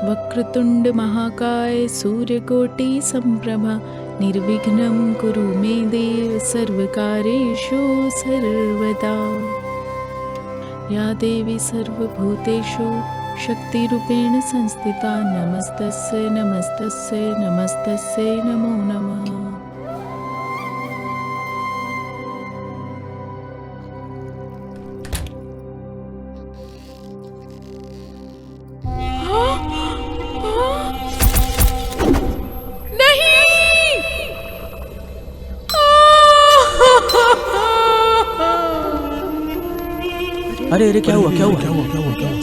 वक्रतुंड महाकाय सूर्यकोटि संप्रभा निर्विघ्नं कुरु मे देव सर्वकार्येषु सर्वदा। या देवी सर्वभूतेषु शक्तिरूपेण संस्थिता नमस्तस्यै नमस्तस्यै नमस्तस्यै नमो नमः। अरे अरे क्या हुआ क्या हुआ क्या हुआ क्या हुआ क्या हुआ?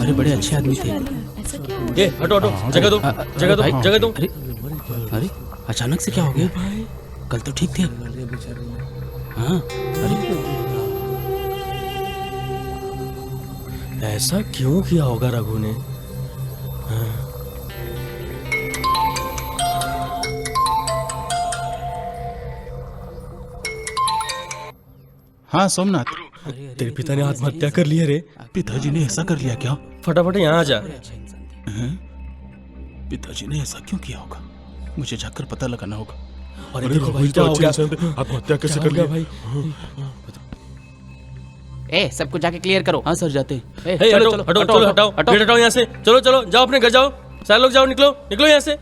अरे बड़े अच्छे आदमी थे। ये हटो हटो, जगह दो जगह दो जगह दो। अरे अरे अचानक से क्या हो गया? कल तो ठीक थे। हाँ अरे ऐसा क्यों किया होगा रघु ने? हाँ सोमनाथ, तेरे पिता ने आत्महत्या कर लिया रे। पिताजी ने ऐसा कर लिया क्या? फटाफट यहाँ आ जा। पिताजी ने ऐसा क्यों किया होगा? मुझे जाकर पता लगाना होगा। अरे देखो भाई क्या हो गया? आत्महत्या कैसे कर लिया भाई? ए सबको जाके क्लियर करो। हाँ सर जाते। हटो हटो चलो हटाओ गेट हटाओ यहाँ से। चलो चलो जाओ अपने घर जाओ। सारे लोग जाओ, निकलो निकलो यहाँ से।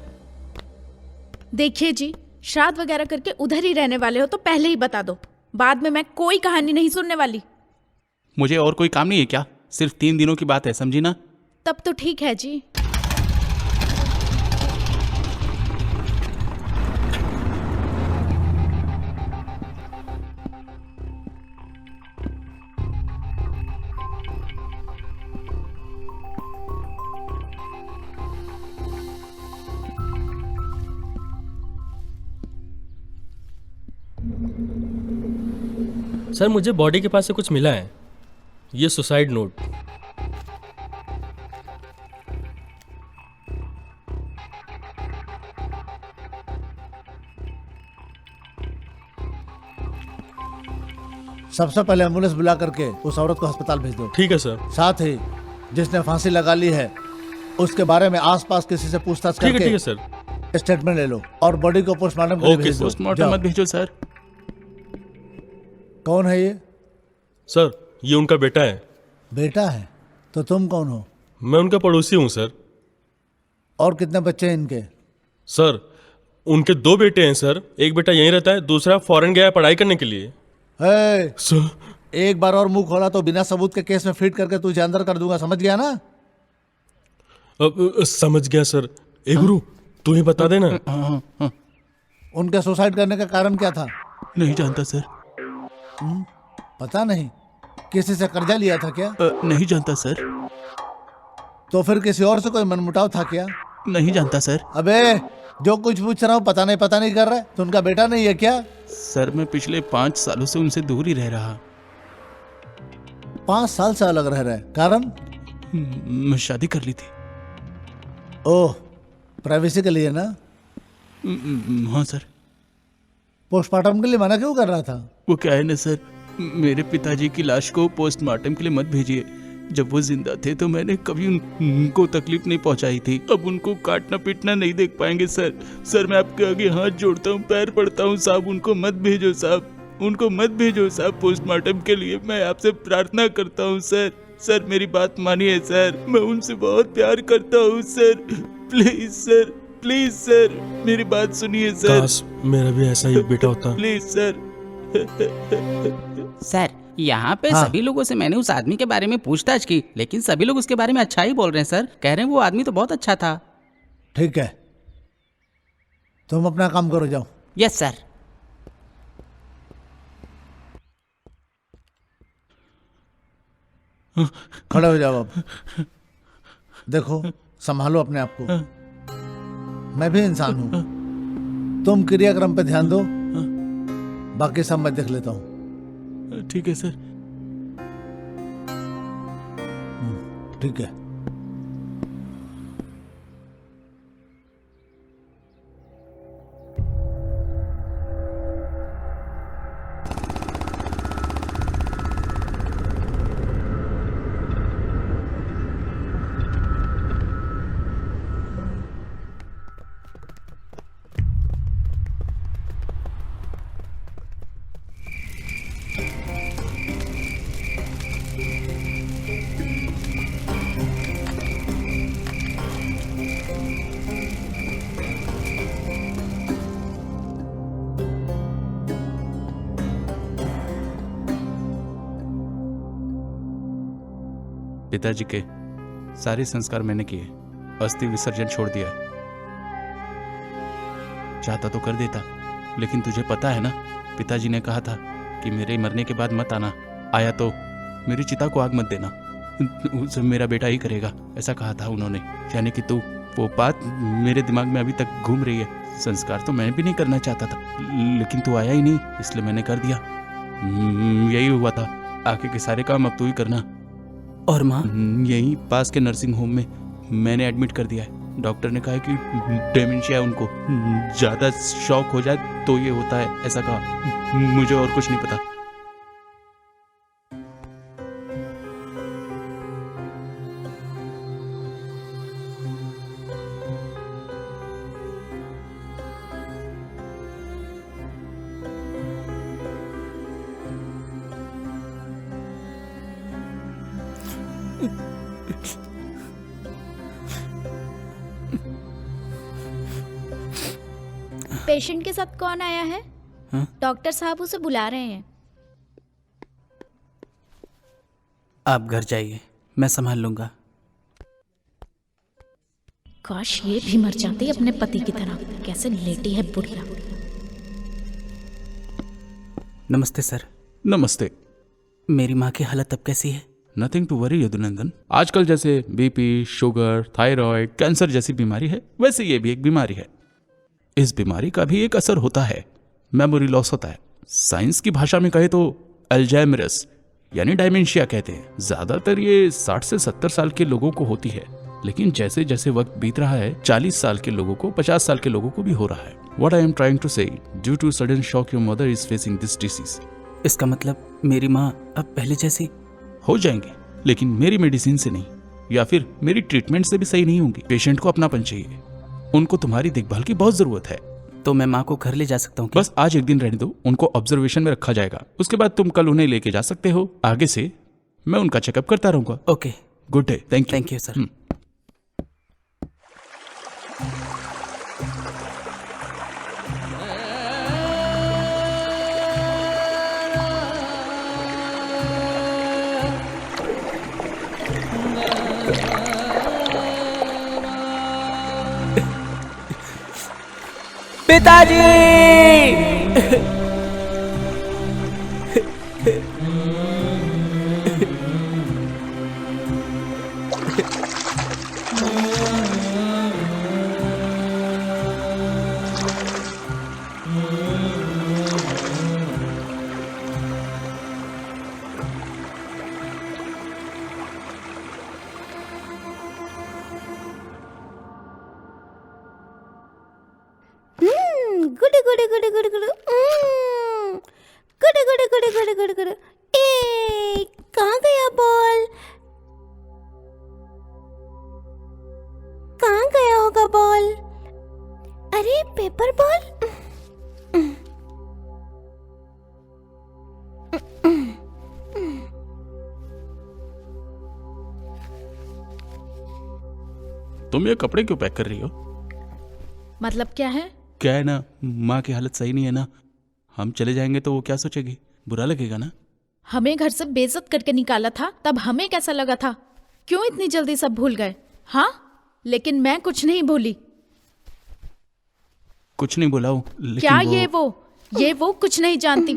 देखिए जी, श्राद्ध वगैरह करके उधर ही रहने वाले हो तो पहले ही बता दो, बाद में मैं कोई कहानी नहीं सुनने वाली। मुझे और कोई काम नहीं है क्या? सिर्फ 3 दिनों की बात है, समझी ना? तब तो ठीक है जी। सर मुझे बॉडी के पास से कुछ मिला है, ये सुसाइड नोट। सबसे पहले एम्बुलेंस बुला करके उस औरत को अस्पताल भेज दो। ठीक है सर। साथ ही जिसने फांसी लगा ली है उसके बारे में आसपास किसी से पूछताछ ठीक करके है सर। स्टेटमेंट ले लो और बॉडी को पोस्टमार्टम के लिए भेज दो। पोस्टमार्टम मत भेजो सर। कौन है ये? सर ये उनका बेटा है। बेटा है? तो तुम कौन हो? मैं उनका पड़ोसी हूँ सर। और कितने बच्चे हैं इनके? सर उनके 2 बेटे हैं सर। एक बेटा यहीं रहता है, दूसरा फॉरेन गया है पढ़ाई करने के लिए। सर एक बार और मुंह खोला तो बिना सबूत के केस में फिट करके तुझे अंदर कर दूंगा, समझ गया ना? समझ गया सर। ए गुरु तू ही बता देना। उनके सुसाइड करने का कारण क्या था? नहीं जानता सर। पता नहीं? किसी से कर्जा लिया था क्या? नहीं जानता सर। तो फिर किसी और से कोई मनमुटाव था क्या? नहीं जानता सर। अबे जो कुछ पूछ रहा हूँ पता नहीं कर रहा है। तो उनका बेटा नहीं है क्या? सर मैं पिछले 5 सालों से उनसे दूर ही रह रहा। 5 साल से अलग रह रहे? कारण? मैं शादी कर ली थी। ओह, प्राइवेसी के लिए ना? हाँ सर। पोस्टमार्टम के लिए मना क्यों कर रहा था? वो क्या है ना सर, मेरे पिताजी की लाश को पोस्टमार्टम के लिए मत भेजिए। जब वो जिंदा थे तो मैंने कभी उनको तकलीफ नहीं पहुंचाई थी। अब उनको काटना पीटना नहीं देख पाएंगे सर। सर मैं आपके आगे हाथ जोड़ता हूँ, पैर पड़ता हूँ साहब, उनको मत भेजो साहब, उनको मत भेजो साहब पोस्टमार्टम के लिए। मैं आपसे प्रार्थना करता हूँ सर। सर मेरी बात मानिए सर, मैं उनसे बहुत प्यार करता हूँ sir. Please sir, please sir मेरी बात सुनिए सर। काश मेरा भी ऐसा ही बेटा होता। Please sir. सर यहाँ पे हाँ। सभी लोगों से मैंने उस आदमी के बारे में पूछताछ की, लेकिन सभी लोग उसके बारे में अच्छा ही बोल रहे हैं सर। कह रहे हैं वो आदमी तो बहुत अच्छा था। ठीक है, तुम अपना काम करो, जाओ। Yes sir. खड़े हो जाओ अब। देखो संभालो अपने आप को, मैं भी इंसान हूं। तुम क्रियाक्रम पे ध्यान दो, बाकी सब मैं देख लेता हूं। ठीक है सर। ठीक है। पिताजी के सारे संस्कार मैंने किए, अस्थि विसर्जन छोड़ दिया है। चाहता तो कर देता, लेकिन तुझे पता है ना, पिताजी ने कहा था कि मेरे मरने के बाद मत आना, आया तो मेरी चिता को आग मत देना, उसे मेरा बेटा ही करेगा, ऐसा कहा था उन्होंने। यानी कि तू, वो बात मेरे दिमाग में अभी तक घूम रही है। संस्कार तो मैं भी नहीं करना चाहता था, लेकिन तू आया ही नहीं, इसलिए मैंने कर दिया। यही हुआ था, आगे के सारे काम अब तू ही करना। और माँ? यही पास के नर्सिंग होम में मैंने एडमिट कर दिया है। डॉक्टर ने कहा है कि डेमेंशिया है उनको, ज्यादा शॉक हो जाए तो ये होता है, ऐसा कहा। मुझे और कुछ नहीं पता। पेशेंट के साथ कौन आया है? हाँ? डॉक्टर साहब उसे बुला रहे हैं। आप घर जाइए, मैं संभाल लूंगा। काश ये भी मर जाती अपने पति की तरह। कैसे लेटी है बुढ़िया। नमस्ते सर। नमस्ते। मेरी माँ की हालत अब कैसी है? Nothing to worry Yadunandan. आजकल जैसे बीपी, शुगर, थायराइड, कैंसर जैसी बीमारी है, वैसे ये भी एक बीमारी है। इस बीमारी का भी एक असर होता है, मेमोरी लॉस होता है। साइंस की भाषा में कहे तो अल्जाइमरस यानी डायमेंशिया कहते हैं। ज्यादातर ये 60 से 70 साल के लोगों को होती है, लेकिन जैसे जैसे वक्त बीत रहा है 40 साल के लोगों को, 50 साल के लोगों को भी हो रहा है। What I am trying to say, due to sudden shock, your mother is facing this disease. इसका मतलब मेरी माँ अब पहले जैसी हो जाएंगी, लेकिन मेरी मेडिसिन से नहीं, या फिर मेरी ट्रीटमेंट से भी सही नहीं होंगी। पेशेंट को अपनापन चाहिए, उनको तुम्हारी देखभाल की बहुत जरूरत है। तो मैं माँ को घर ले जा सकता हूँ क्या? बस आज एक दिन रहने दो, उनको ऑब्जर्वेशन में रखा जाएगा। उसके बाद तुम कल उन्हें लेके जा सकते हो। आगे से मैं उनका चेकअप करता रहूंगा। Okay, good day. Thank you. Thank you sir. पिताजी! Good good good good good good good good good good good. ए कहाँ गया बॉल? कहाँ गया होगा बॉल? अरे पेपर बॉल। तुम ये कपड़े क्यों पैक कर रही हो? मतलब क्या है? क्या है ना, माँ की हालत सही नहीं है ना, हम चले जाएंगे तो वो क्या सोचेगी, बुरा लगेगा ना। हमें घर से बेइज्जत करके निकाला था, तब हमें कैसा लगा था? क्यों इतनी जल्दी सब भूल गए? हाँ, लेकिन मैं कुछ नहीं भूली। कुछ नहीं बोला हूँ, लेकिन क्या ये वो कुछ नहीं जानती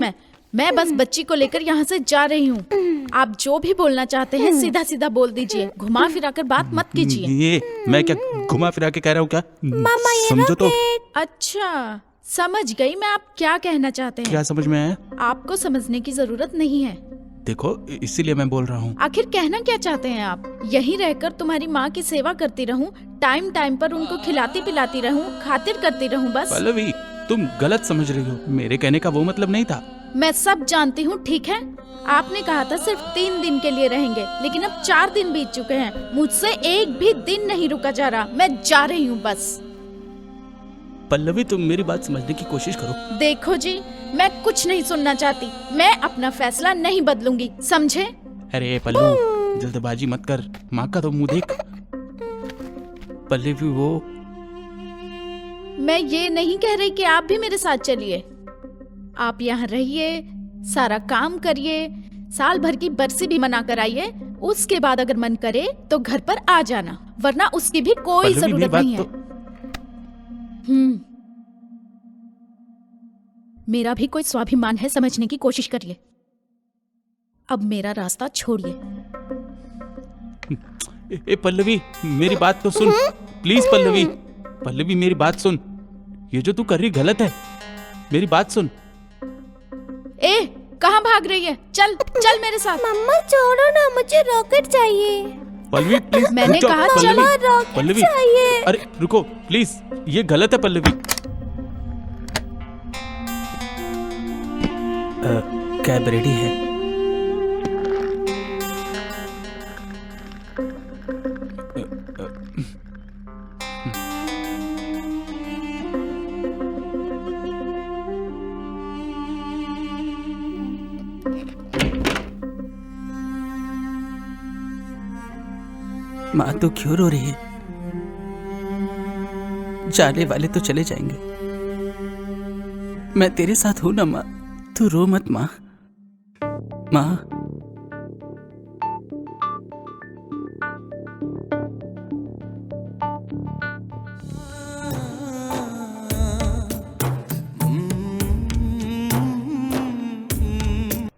मैं बस बच्ची को लेकर यहाँ से जा रही हूँ। आप जो भी बोलना चाहते हैं सीधा सीधा बोल दीजिए, घुमा फिरा कर बात मत कीजिए। ये मैं क्या घुमा फिरा के कह रहा हूँ क्या? मामा ये समझो तो। अच्छा, समझ गई मैं आप क्या कहना चाहते हैं। क्या समझ में आया? आपको समझने की जरूरत नहीं है। देखो, इसीलिए मैं बोल रहा हूँ। आखिर कहना क्या चाहते हैं आप? यहीं रहकर तुम्हारी माँ की सेवा करती रहूं, टाइम टाइम पर उनको खिलाती पिलाती रहूं, खातिर करती रहूं बस? पल्लवी, तुम गलत समझ रही हो, मेरे कहने का वो मतलब नहीं था। मैं सब जानती हूँ, ठीक है। आपने कहा था सिर्फ 3 दिन के लिए रहेंगे, लेकिन अब 4 दिन बीत चुके हैं। मुझसे एक भी दिन नहीं रुका जा रहा। मैं जा रही हूँ बस। पल्लवी, तुम मेरी बात समझने की कोशिश करो। देखो जी, मैं कुछ नहीं सुनना चाहती। मैं अपना फैसला नहीं बदलूंगी, समझे? अरे पल्लू, जल्दबाजी मत कर, माँ का तो मुंह देख। पल्लवी, वो मैं ये नहीं कह रही कि आप भी मेरे साथ चलिए। आप यहाँ रहिए, सारा काम करिए, साल भर की बरसी भी मना कर आइए, उसके बाद अगर मन करे तो घर पर आ जाना, वरना उसकी भी कोई पल्लवी, मेरी जरूरत बात नहीं है। मेरा भी कोई स्वाभिमान है, समझने की कोशिश करिए। अब मेरा रास्ता छोड़िए। ए पल्लवी, मेरी बात तो सुन प्लीज। पल्लवी, पल्लवी मेरी बात सुन। ये जो तू कर रही गलत है, मेरी बात सुन। ए, कहाँ भाग रही है? चल चल मेरे साथ। मम्मा छोड़ो ना, मुझे रॉकेट चाहिए। पल्लवी प्लीज, मैंने रुक जाओ। कहा पल्लवी, चलो, रॉकेट पल्लवी, चाहिए। अरे रुको प्लीज, ये गलत है पल्लवी। कैब रेडी है। माँ तो क्यों रो रही है? जाने वाले तो चले जाएंगे, मैं तेरे साथ हूं ना माँ, तू रो मत माँ। माँ,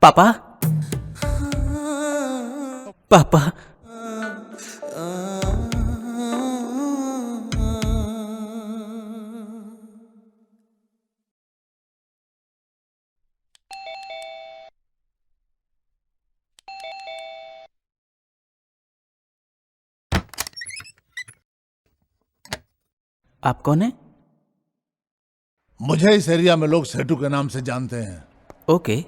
पापा, पापा, आप कौन है? मुझे इस एरिया में लोग सेठू के नाम से जानते हैं। ओके,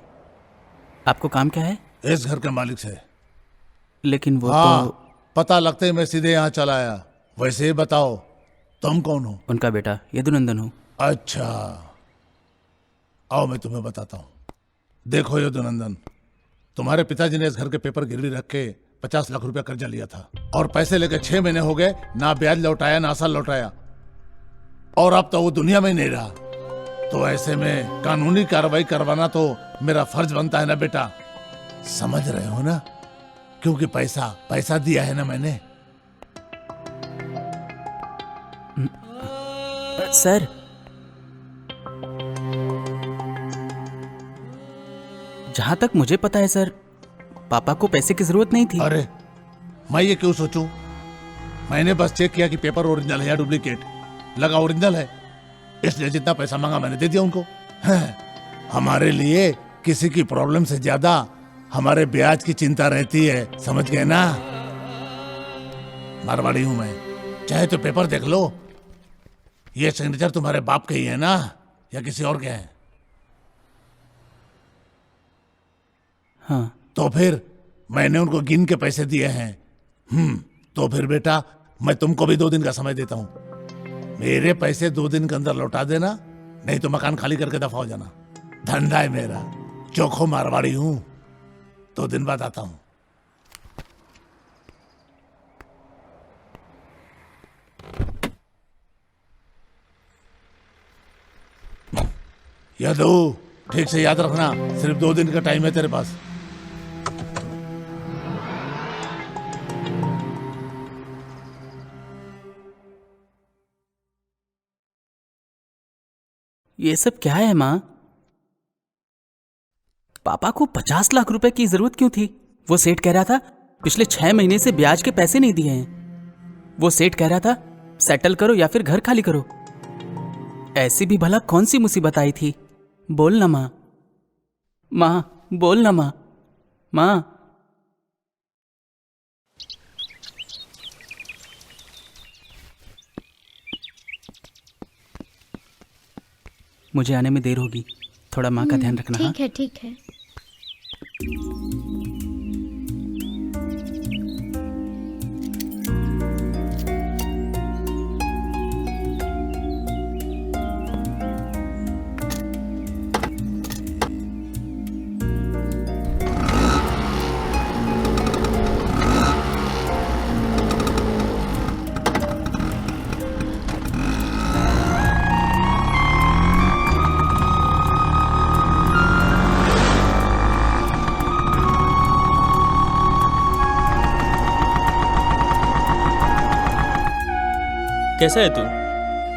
आपको काम क्या है? इस घर के मालिक से। लेकिन वो हाँ, तो पता लगते ही मैं सीधे यहाँ चला आया। वैसे ही बताओ, तुम कौन हो? उनका बेटा यदुनंदन हूँ। अच्छा, आओ मैं तुम्हें बताता हूँ। देखो यदुनंदन, तुम्हारे पिताजी ने इस घर के पेपर गिरवी रख के 50 लाख रुपया कर्जा लिया था, और पैसे लेकर 6 महीने हो गए, ना ब्याज लौटाया ना असल लौटाया, और अब तो वो दुनिया में ही नहीं रहा। तो ऐसे में कानूनी कार्रवाई करवाना तो मेरा फर्ज बनता है ना बेटा, समझ रहे हो ना? क्योंकि पैसा दिया है ना मैंने। सर, जहां तक मुझे पता है सर, पापा को पैसे की जरूरत नहीं थी। अरे मैं ये क्यों सोचूं? मैंने बस चेक किया कि पेपर ओरिजिनल है या डुप्लीकेट। लगा ओरिजिनल है, इसलिए जितना पैसा मांगा मैंने दे दिया उनको। हमारे लिए किसी की प्रॉब्लम से ज्यादा हमारे ब्याज की चिंता रहती है, समझ गए ना? मारवाड़ी हूं मैं, चाहे तो पेपर देख लो। ये सिग्नेचर तुम्हारे बाप के ही है ना, या किसी और के हैं? हाँ। तो फिर मैंने उनको गिन के पैसे दिए हैं। तो फिर बेटा, मैं तुमको भी 2 दिन का समय देता हूं। मेरे पैसे 2 दिन के अंदर लौटा देना, नहीं तो मकान खाली करके दफा हो जाना। धंधा है मेरा, चोखो मारवाड़ी हूं। 2 दिन बाद आता हूं। यदु, ठीक से याद रखना, सिर्फ 2 दिन का टाइम है तेरे पास। ये सब क्या है माँ? पापा को 50 लाख रुपए की जरूरत क्यों थी? वो सेठ कह रहा था पिछले 6 महीने से ब्याज के पैसे नहीं दिए हैं। वो सेठ कह रहा था सेटल करो या फिर घर खाली करो। ऐसी भी भला कौन सी मुसीबत आई थी? बोल ना माँ, माँ बोल ना माँ, माँ। मुझे आने में देर होगी, थोड़ा माँ का ध्यान रखना। हाँ? ठीक है, ठीक है। कैसा है तू?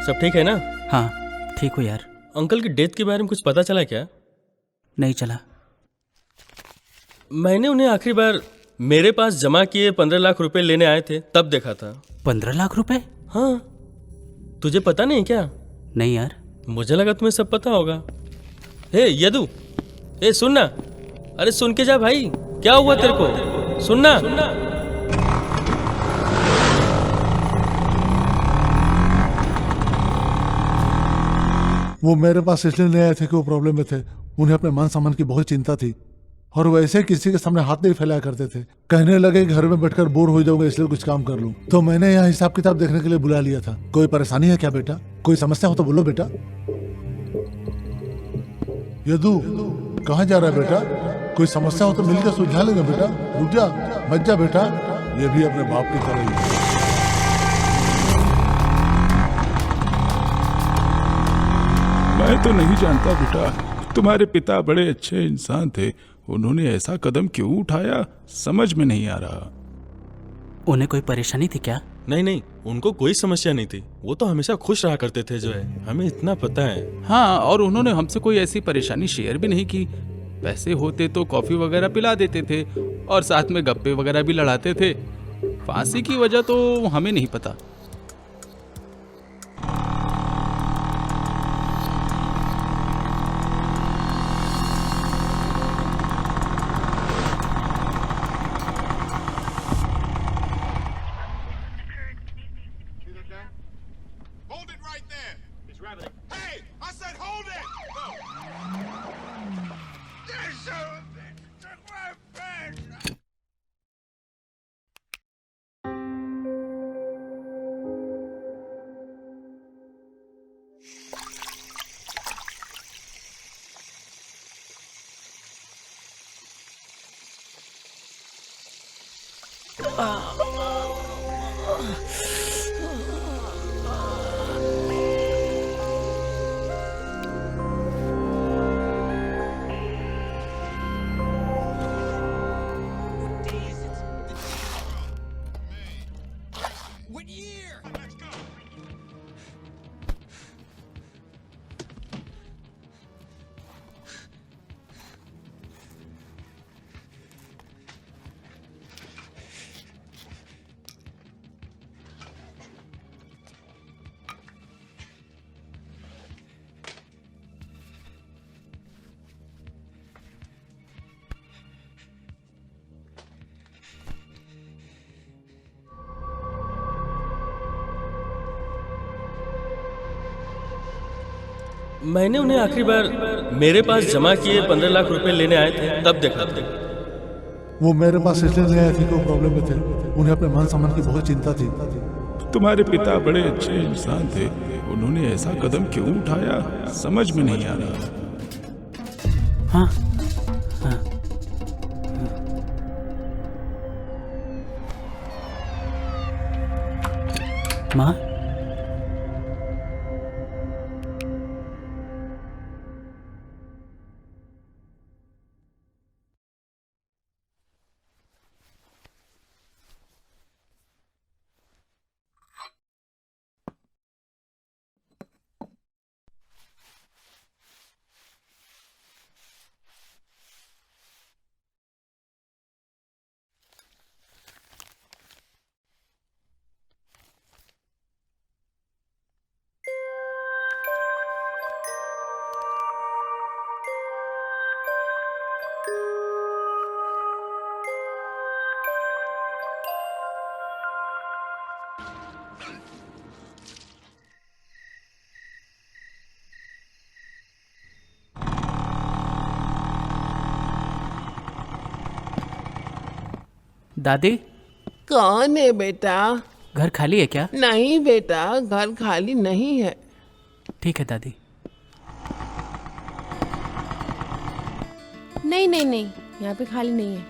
सब ठीक है ना? हाँ ठीक हो यार। अंकल की डेथ के बारे में कुछ पता चला क्या? नहीं चला। मैंने उन्हें आखिरी बार मेरे पास जमा किए 15 लाख रुपए लेने आए थे तब देखा था। 15 लाख रुपए? हाँ, तुझे पता नहीं क्या? नहीं यार। मुझे लगा तुम्हें सब पता होगा। हे यदु, ए सुन ना, अरे सुन के जा भाई, क्या हुआ तेरे को? सुनना। वो मेरे पास इसलिए नहीं आए थे कि वो प्रॉब्लम में थे। उन्हें अपने मान सम्मान की बहुत चिंता थी और वैसे किसी के सामने हाथ नहीं फैलाया करते थे। कहने लगे घर में बैठकर बोर हो जाऊंगा इसलिए कुछ काम कर लूं। तो मैंने यहाँ हिसाब किताब देखने के लिए बुला लिया था। कोई परेशानी है क्या बेटा? कोई समस्या हो तो बोलो बेटा। यदु कहाँ जा रहा है बेटा? कोई समस्या हो तो मिलकर सुलझा लेंगे बेटा। रुक जा, मत जा बेटा। ये भी अपने बाप की तरह ही है। मैं तो नहीं जानता बेटा, तुम्हारे पिता बड़े अच्छे इंसान थे, उन्होंने ऐसा कदम क्यों उठाया समझ में नहीं आ रहा। उन्हें कोई परेशानी थी क्या? नहीं नहीं, उनको कोई समस्या नहीं थी। वो तो हमेशा खुश रहा करते थे, जो है हमें इतना पता है। हाँ, और उन्होंने हमसे कोई ऐसी परेशानी शेयर भी नहीं की। पैसे होते तो कॉफी वगैरह पिला देते थे और साथ में गप्पे वगैरह भी लड़ाते थे। फांसी की वजह तो हमें नहीं पता। Hold it right there. He's rather. Hey, I said hold it. No. This son of a bitch took my pants. What year? Let's go. मैंने उन्हें आखिरी बार मेरे पास जमा किए 15 लाख रुपए लेने आए थे तब देखा था। वो मेरे पास इसलिए नहीं आए थे कि वो प्रॉब्लम में थे। उन्हें अपने मान सम्मान की बहुत चिंता थी। तुम्हारे पिता बड़े अच्छे इंसान थे, उन्होंने ऐसा कदम क्यों उठाया समझ में नहीं आ रहा। हाँ हाँ। माँ, दादी कौन है बेटा? घर खाली है क्या? नहीं बेटा, घर खाली नहीं है। ठीक है दादी। नहीं नहीं नहीं, यहाँ पे खाली नहीं है।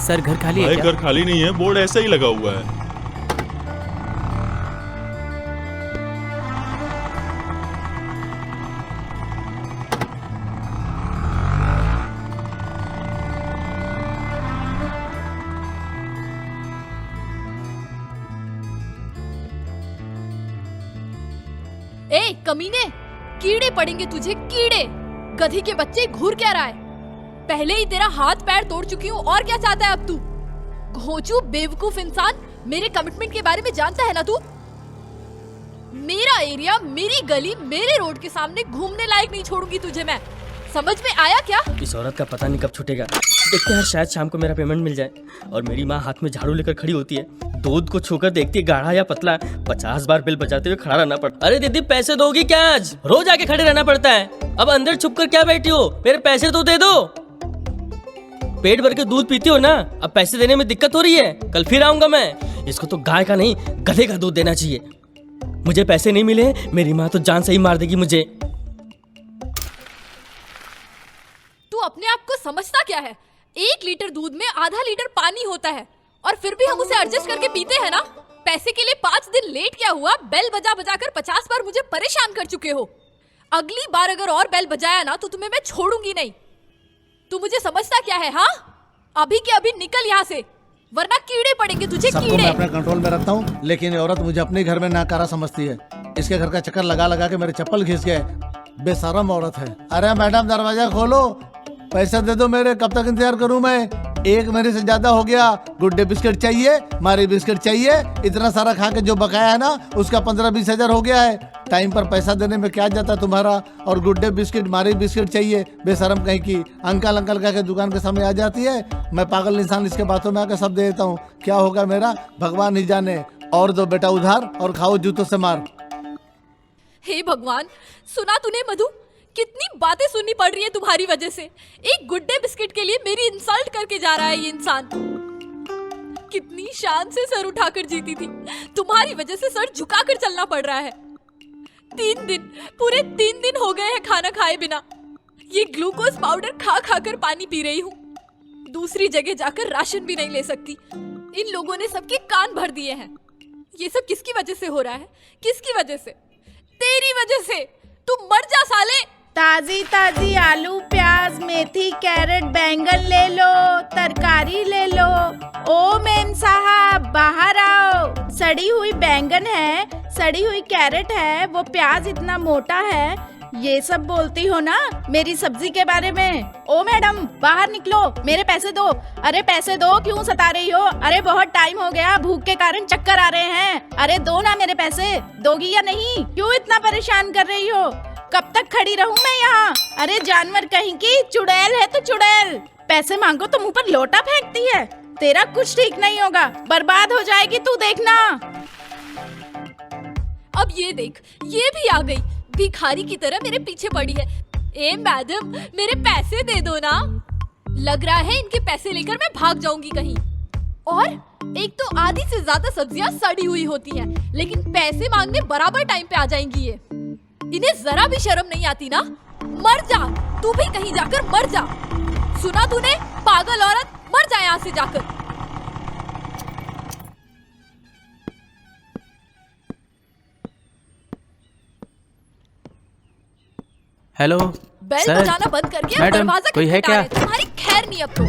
सर घर खाली है भाई क्या? घर खाली नहीं है, बोर्ड ऐसा ही लगा हुआ है। ए कमीने, कीड़े पड़ेंगे तुझे, कीड़े। गधी के बच्चे, घूर क्या रहा है? पहले ही तेरा हाथ पैर तोड़ चुकी हूँ, और क्या चाहता है अब तू? घोंचू बेवकूफ इंसान, मेरे कमिटमेंट के बारे में जानता है ना तू? मेरा एरिया, मेरी गली, मेरे रोड के सामने घूमने लायक नहीं छोड़ूंगी तुझे मैं। समझ में आया क्या? इस औरत का पता नहीं कब छूटेगा। देखते हैं, शायद शाम को मेरा पेमेंट मिल जाए। और मेरी माँ हाथ में झाड़ू लेकर खड़ी होती है, दूध को छूकर देखती है गाढ़ा या पतला। 50 बार बिल बजाते हुए खड़ा रहना पड़ता। अरे दीदी, पैसे दोगी क्या? आज रोज आके खड़े रहना पड़ता है। अब अंदर छुप कर क्या बैठी हो? मेरे पैसे तो दे दो। पेट भर के दूध पीती हो ना, अब पैसे देने में दिक्कत हो रही है। कल फिर आऊंगा मैं। इसको तो गाय का नहीं, गधे का दूध देना चाहिए। मुझे पैसे नहीं मिले, मेरी माँ तो जान से ही मार देगी मुझे। तू अपने आप को समझता क्या है? 1 लीटर दूध में आधा लीटर पानी होता है, और फिर भी हम उसे एडजस्ट करके पीते हैं ना। पैसे के लिए 5 दिन लेट क्या हुआ? बेल बजा बजा कर 50 बार मुझे परेशान कर चुके हो। अगली बार अगर और बेल बजाया ना तो तुम्हें मैं छोड़ूंगी नहीं। तू मुझे समझता क्या है? हाँ, अभी के अभी निकल यहाँ से, वरना कीड़े पड़ेंगे तुझे, सबको कीड़े। मैं अपने कंट्रोल में रखता हूँ, लेकिन ये औरत मुझे अपने घर में नाकारा समझती है। इसके घर का चक्कर लगा लगा के मेरे चप्पल घिस गए। बेशरम औरत है। अरे मैडम, दरवाजा खोलो, पैसा दे दो मेरे, कब तक इंतजार करूं मैं? 1 महीने से ज्यादा हो गया। गुड डे बिस्किट चाहिए, मारी बिस्किट चाहिए। इतना सारा खा के जो बकाया है ना, उसका 15-20 हजार हो गया है। टाइम पर पैसा देने में क्या जाता तुम्हारा? और गुड डे बिस्किट, मारी बिस्किट चाहिए। बेशरम कहीं की अंकल अंकल कह के दुकान के सामने आ जाती है। मैं पागल इंसान इसके बातों में आकर सब दे देता हूँ। क्या होगा मेरा, भगवान ही जाने। और दो बेटा उधार, और खाओ जूतों से मार। हे भगवान, सुना तूने मधु? कितनी बातें सुननी पड़ रही है तुम्हारी वजह से। एक गुड डे बिस्किट के लिए मेरी इंसल्ट करके जा रहा है ये इंसान। कितनी शान से सर उठाकर जीती थी, तुम्हारी वजह से सर झुकाकर चलना पड़ रहा है। 3 दिन, पूरे 3 दिन हो गए हैं खाना खाए बिना। ये ग्लूकोज पाउडर खा खा कर पानी पी रही हूँ। दूसरी जगह जाकर राशन भी नहीं ले सकती। इन लोगों ने सबके कान भर दिए हैं। ये सब किसकी वजह से हो रहा है? किसकी वजह से? तेरी वजह से। तू मर जा साले। ताजी ताजी आलू, प्याज, मेथी, कैरेट, बैंगन ले लो, तरकारी ले लो। ओ मेम साहब, बाहर आओ। सड़ी हुई बैंगन है, सड़ी हुई कैरेट है, वो प्याज इतना मोटा है। ये सब बोलती हो ना मेरी सब्जी के बारे में। ओ मैडम, बाहर निकलो, मेरे पैसे दो। अरे पैसे दो, क्यों सता रही हो? अरे बहुत टाइम हो गया, भूख के कारण चक्कर आ रहे हैं। अरे दो ना मेरे पैसे, दोगी या नहीं? क्यों इतना परेशान कर रही हो? कब तक खड़ी रहूं मैं यहाँ? अरे जानवर कहीं की, चुड़ैल है तो चुड़ैल। पैसे मांगो तो मुंह पर लोटा फेंकती है। तेरा कुछ ठीक नहीं होगा, बर्बाद हो जाएगी तू, देखना। अब ये देख, ये भी आ गई, भिखारी की तरह मेरे पीछे पड़ी है। ए मैडम, मेरे पैसे दे दो ना। लग रहा है इनके पैसे लेकर मैं भाग जाऊंगी कहीं। और एक तो आधी से ज्यादा सब्जियां सड़ी हुई होती हैं, लेकिन पैसे मांगने बराबर टाइम पे आ जाएंगी ये। इन्हें जरा भी शर्म नहीं आती ना? मर जा, तू भी कहीं जाकर मर जा। सुना तूने, पागल औरत, मर जा यहाँ से जाकर। हेलो बेल सर, बजाना बंद करके अब मैडम, दरवाजा कोई है क्या? तुम्हारी खैर नहीं अब तो।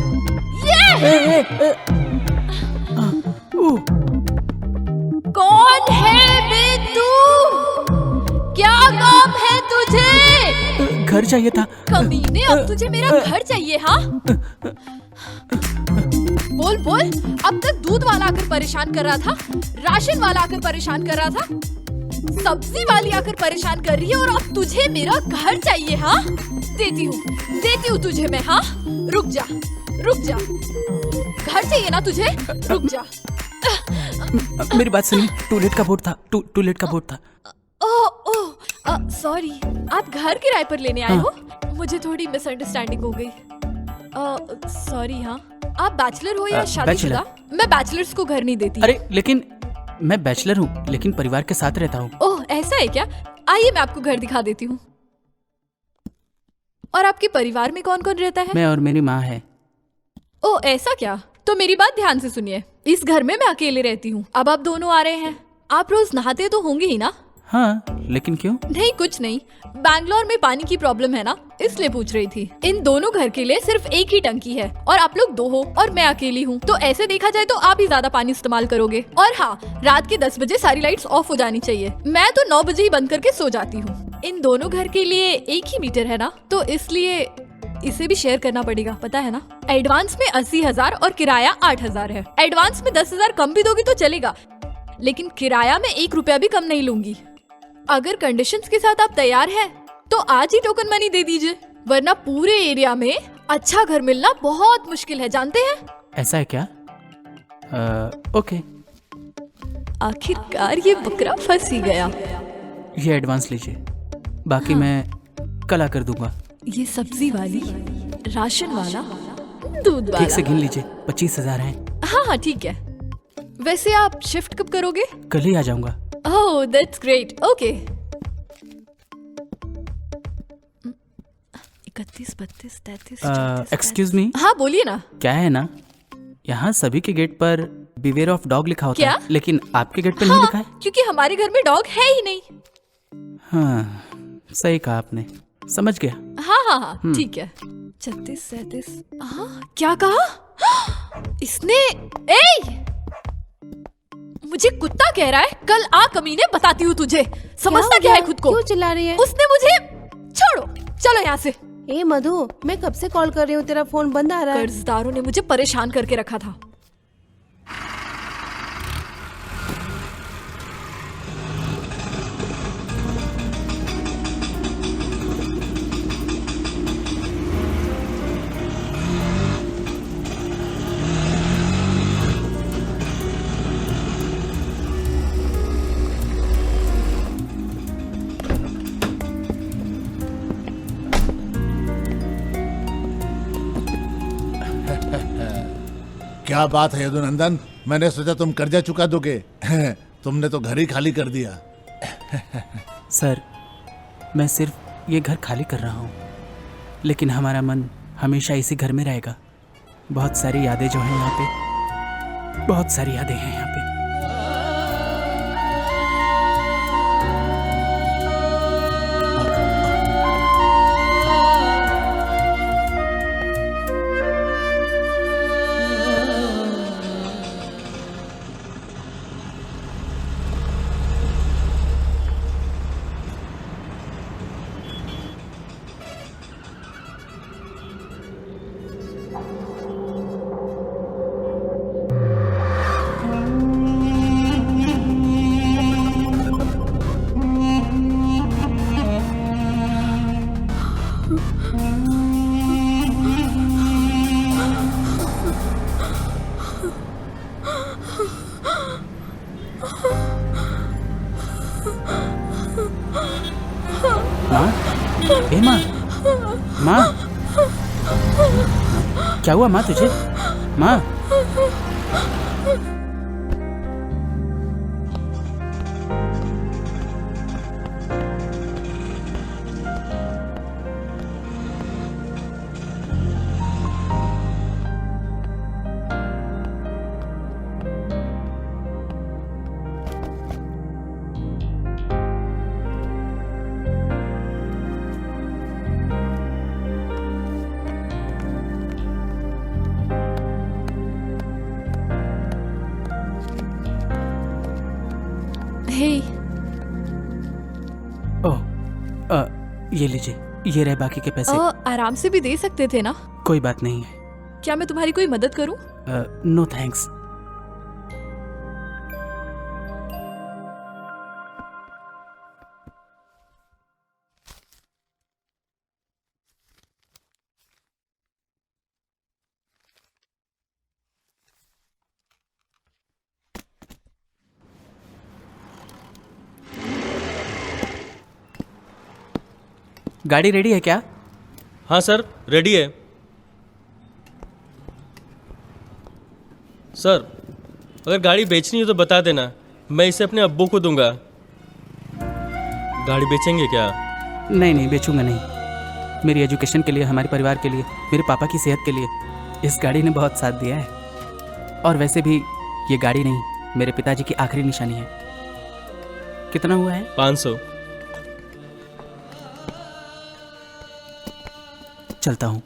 ये कौन है बे तू? क्या काम है तुझे? घर चाहिए था। कमीने, अब तुझे मेरा घर चाहिए? हाँ, बोल बोल। अब तक दूध वाला आकर परेशान कर रहा था, राशन वाला आकर परेशान कर रहा था, सब्जी वाली आकर परेशान कर रही है, और अब तुझे मेरा घर चाहिए? हाँ, देती हूँ तुझे मैं। हाँ, रुक जा रुक जा, घर चाहिए ना तुझे? रुक जा। मेरी बात सुनिए, टूलेट का बोर्ड था, टूलेट का बोर्ड था। ओह, सॉरी, आप घर किराए पर लेने आए हो? मुझे थोड़ी मिसअंडरस्टैंडिंग हो गई। सॉरी। हाँ, आप बैचलर हो या शादीशुदा? मैं बैचलर्स को घर नहीं देती। अरे लेकिन मैं बैचलर हूँ, लेकिन परिवार के साथ रहता हूँ। ओह, ऐसा है क्या? आइए मैं आपको घर दिखा देती हूँ। और आपके परिवार में कौन कौन रहता है? मैं और मेरी माँ है। ओह, ऐसा क्या? तो मेरी बात ध्यान से सुनिए। इस घर में मैं अकेले रहती हूँ। अब आप दोनों आ रहे हैं, आप रोज नहाते तो होंगे ही ना? हाँ, लेकिन क्यों? नहीं कुछ नहीं, बैंगलोर में पानी की प्रॉब्लम है ना, इसलिए पूछ रही थी। इन दोनों घर के लिए सिर्फ एक ही टंकी है और आप लोग 2 हो और मैं अकेली हूँ, तो ऐसे देखा जाए तो आप ही ज्यादा पानी इस्तेमाल करोगे। और हाँ, रात के 10 बजे सारी लाइट्स ऑफ हो जानी चाहिए। मैं तो 9 बजे ही बंद करके सो जाती हूँ। इन दोनों घर के लिए एक ही मीटर है ना, तो इसलिए इसे भी शेयर करना पड़ेगा, पता है ना। एडवांस में 80,000 और किराया 8,000 है। एडवांस में 10,000 कम भी दोगी तो चलेगा, लेकिन किराया में 1 रुपया भी कम नहीं लूंगी। अगर कंडीशंस के साथ आप तैयार हैं, तो आज ही टोकन मनी दे दीजिए, वरना पूरे एरिया में अच्छा घर मिलना बहुत मुश्किल है, जानते हैं। ऐसा है क्या? ओके, आखिरकार ये बकरा फंस ही गया। ये एडवांस लीजिए, बाकी मैं कल आकर दूंगा। ये सब्जी वाली, राशन वाला, दूध वाला। ठीक से गिन लीजिए, 25,000 हैं। हाँ हाँ ठीक है। वैसे आप शिफ्ट कब करोगे? कल ही आ जाऊंगा। Oh that's great. Okay. 31, 32, 33, 34, excuse me, हाँ बोलिए ना। क्या है ना, यहाँ सभी के गेट पर बिवेयर ऑफ डॉग लिखा होता क्या? है, लेकिन आपके गेट पर नहीं लिखा है। क्योंकि हमारे घर में डॉग है ही नहीं। हाँ, सही कहा आपने, समझ गया। हाँ हाँ हाँ ठीक है। 36, 37। हाँ क्या कहा इसने? ए मुझे कुत्ता कह रहा है, कल आ कमीने, बताती हूँ तुझे। समझता क्या है खुद को? क्यों चिल्ला रही है? उसने मुझे छोड़ो, चलो यहाँ से। ए मधु, मैं कब से कॉल कर रही हूँ, तेरा फोन बंद आ रहा है। कर्जदारों ने मुझे परेशान करके रखा था। क्या बात है यदुनंदन, मैंने सोचा तुम कर्जा चुका दोगे। तुमने तो घर ही खाली कर दिया। सर, मैं सिर्फ ये घर खाली कर रहा हूँ, लेकिन हमारा मन हमेशा इसी घर में रहेगा। बहुत सारी यादें जो हैं यहाँ पे, बहुत सारी यादें हैं यहाँ पे। माँ, ए माँ, माँ, क्या हुआ माँ तुझे? माँ, हे ओह, ये लीजिए, ये रहे बाकी के पैसे। आराम से भी दे सकते थे ना। कोई बात नहीं है। क्या मैं तुम्हारी कोई मदद करूं? No thanks. गाड़ी रेडी है क्या? हाँ सर, रेडी है। सर, अगर गाड़ी बेचनी हो तो बता देना, मैं इसे अपने अब्बू को दूंगा। गाड़ी बेचेंगे क्या? नहीं नहीं, बेचूंगा नहीं। मेरी एजुकेशन के लिए, हमारे परिवार के लिए, मेरे पापा की सेहत के लिए इस गाड़ी ने बहुत साथ दिया है। और वैसे भी ये गाड़ी नहीं, मेरे पिताजी की आखिरी निशानी है। कितना हुआ है? 500। चलता हूँ।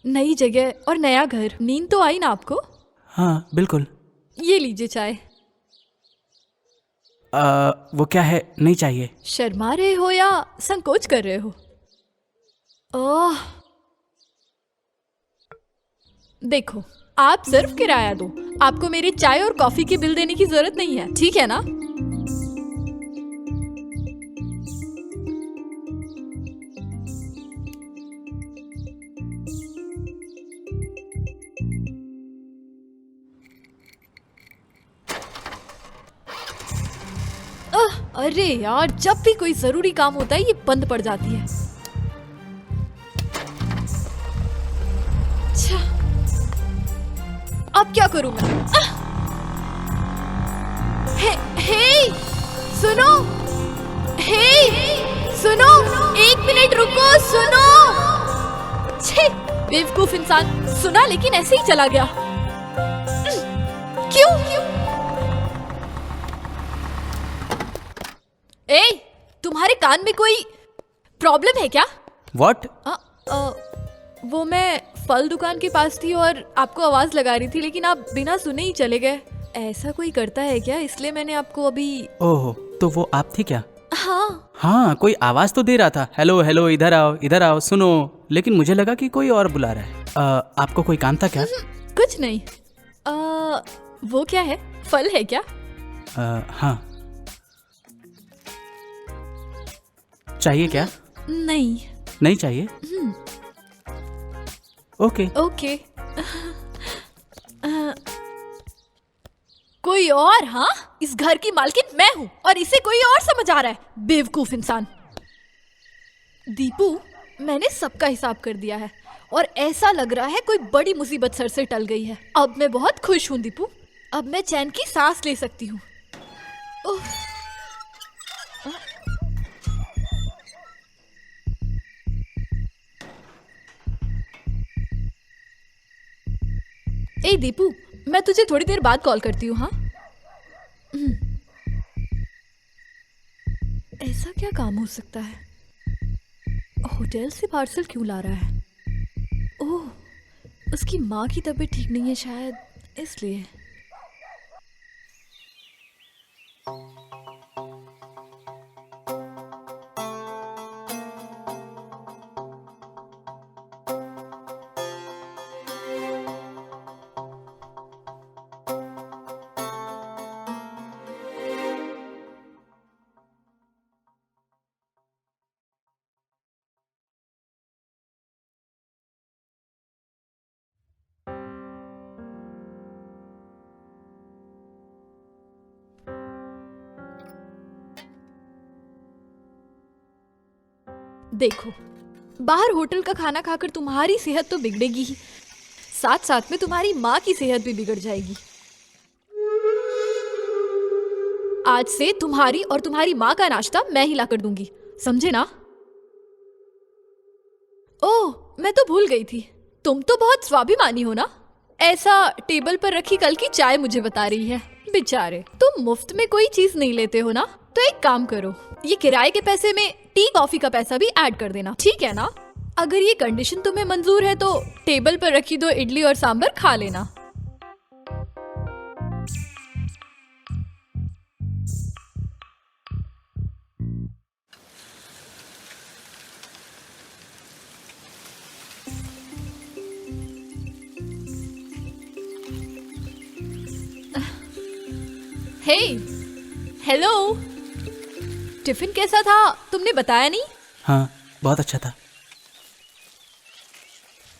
नई जगह और नया घर, नींद तो आई ना आपको? हाँ बिल्कुल। ये लीजिए चाय। वो क्या है, नहीं चाहिए। शर्मा रहे हो या संकोच कर रहे हो? ओह, देखो, आप सिर्फ किराया दो, आपको मेरी चाय और कॉफी की बिल देने की जरूरत नहीं है, ठीक है ना? अरे यार, जब भी कोई जरूरी काम होता है ये बंद पड़ जाती है। अच्छा, अब क्या करूं मैं? हे, सुनो, सुनो, 1 मिनट रुको, सुनो। छे, बेवकूफ इंसान, सुना लेकिन ऐसे ही चला गया। क्यों? ए, तुम्हारे कान में कोई प्रॉब्लम है क्या? What? वो मैं फल दुकान के पास थी और आपको आवाज लगा रही थी, लेकिन आप बिना सुने ही चले गए। ऐसा कोई करता है क्या? इसलिए मैंने आपको अभी। ओह, तो वो आप थी क्या? हाँ, कोई आवाज तो दे रहा था, हेलो हेलो, इधर आओ, सुनो। लेकिन मुझे लगा कि कोई और बुला रहा है। आपको कोई काम था क्या? कुछ नहीं। वो क्या है, फल है क्या? हाँ। चाहिए क्या? नहीं चाहिए? ओके। कोई और? हाँ, इस घर की मालकिन मैं हूँ और इसे कोई और समझ आ रहा है, बेवकूफ इंसान। दीपू, मैंने सबका हिसाब कर दिया है और ऐसा लग रहा है कोई बड़ी मुसीबत सर से टल गई है। अब मैं बहुत खुश हूँ दीपू, अब मैं चैन की सांस ले सकती हूँ। ए दीपू, मैं तुझे थोड़ी देर बाद कॉल करती हूँ। हाँ, ऐसा क्या काम हो सकता है? होटल से पार्सल क्यों ला रहा है? ओह, उसकी माँ की तबीयत ठीक नहीं है शायद, इसलिए। देखो, बाहर होटल का खाना खाकर तुम्हारी सेहत तो बिगड़ेगी ही, साथ साथ में तुम्हारी माँ की सेहत भी बिगड़ जाएगी। आज से तुम्हारी और तुम्हारी माँ का नाश्ता मैं ही लाकर दूंगी, समझे ना? ओह, मैं तो भूल गई थी, तुम तो बहुत स्वाभिमानी हो ना। ऐसा टेबल पर रखी कल की चाय मुझे बता रही है। बेचारे, तुम मुफ्त में कोई चीज नहीं लेते हो ना, तो एक काम करो, ये किराए के पैसे में टी कॉफी का पैसा भी ऐड कर देना, ठीक है ना? अगर ये कंडीशन तुम्हें मंजूर है तो टेबल पर रखी 2 इडली और सांभर खा लेना। हे, हेलो। टिफिन कैसा था? तुमने बताया नहीं। हाँ, बहुत अच्छा था।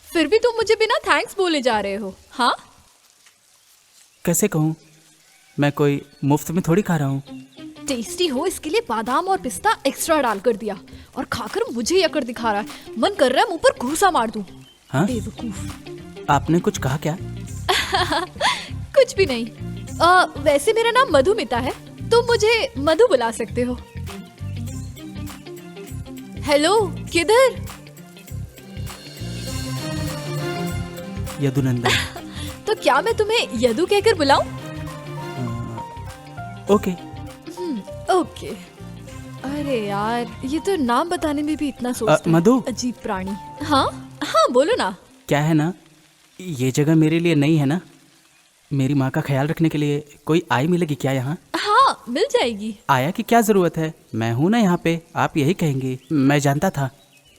फिर भी तुम मुझे बिना थैंक्स बोले जा रहे हो। हाँ, कैसे कहूँ, मैं कोई मुफ्त में थोड़ी खा रहा हूँ। टेस्टी हो इसके लिए बादाम और पिस्ता एक्स्ट्रा डाल कर दिया और खाकर मुझे यकर दिखा रहा है। मन कर रहा है मुंह पर घूसा मार दूं। हाँ? बेवकूफ। आपने कुछ कहा क्या? कुछ भी नहीं। वैसे मेरा नाम मधुमिता है, तुम मुझे मधु बुला सकते हो। हेलो, किधर? यदुनंदन। तो क्या मैं तुम्हें यदु कहकर बुलाऊं? ओके। ओके। अरे यार, ये तो नाम बताने में भी इतना सोचता है। मधु। अजीब प्राणी। हाँ हाँ, बोलो ना। क्या है ना, ये जगह मेरे लिए नई है ना, मेरी माँ का ख्याल रखने के लिए कोई आई मिलेगी क्या यहाँ? हाँ, मिल जाएगी। आया की क्या जरूरत है, मैं हूँ ना यहाँ पे, आप यही कहेंगे। मैं जानता था।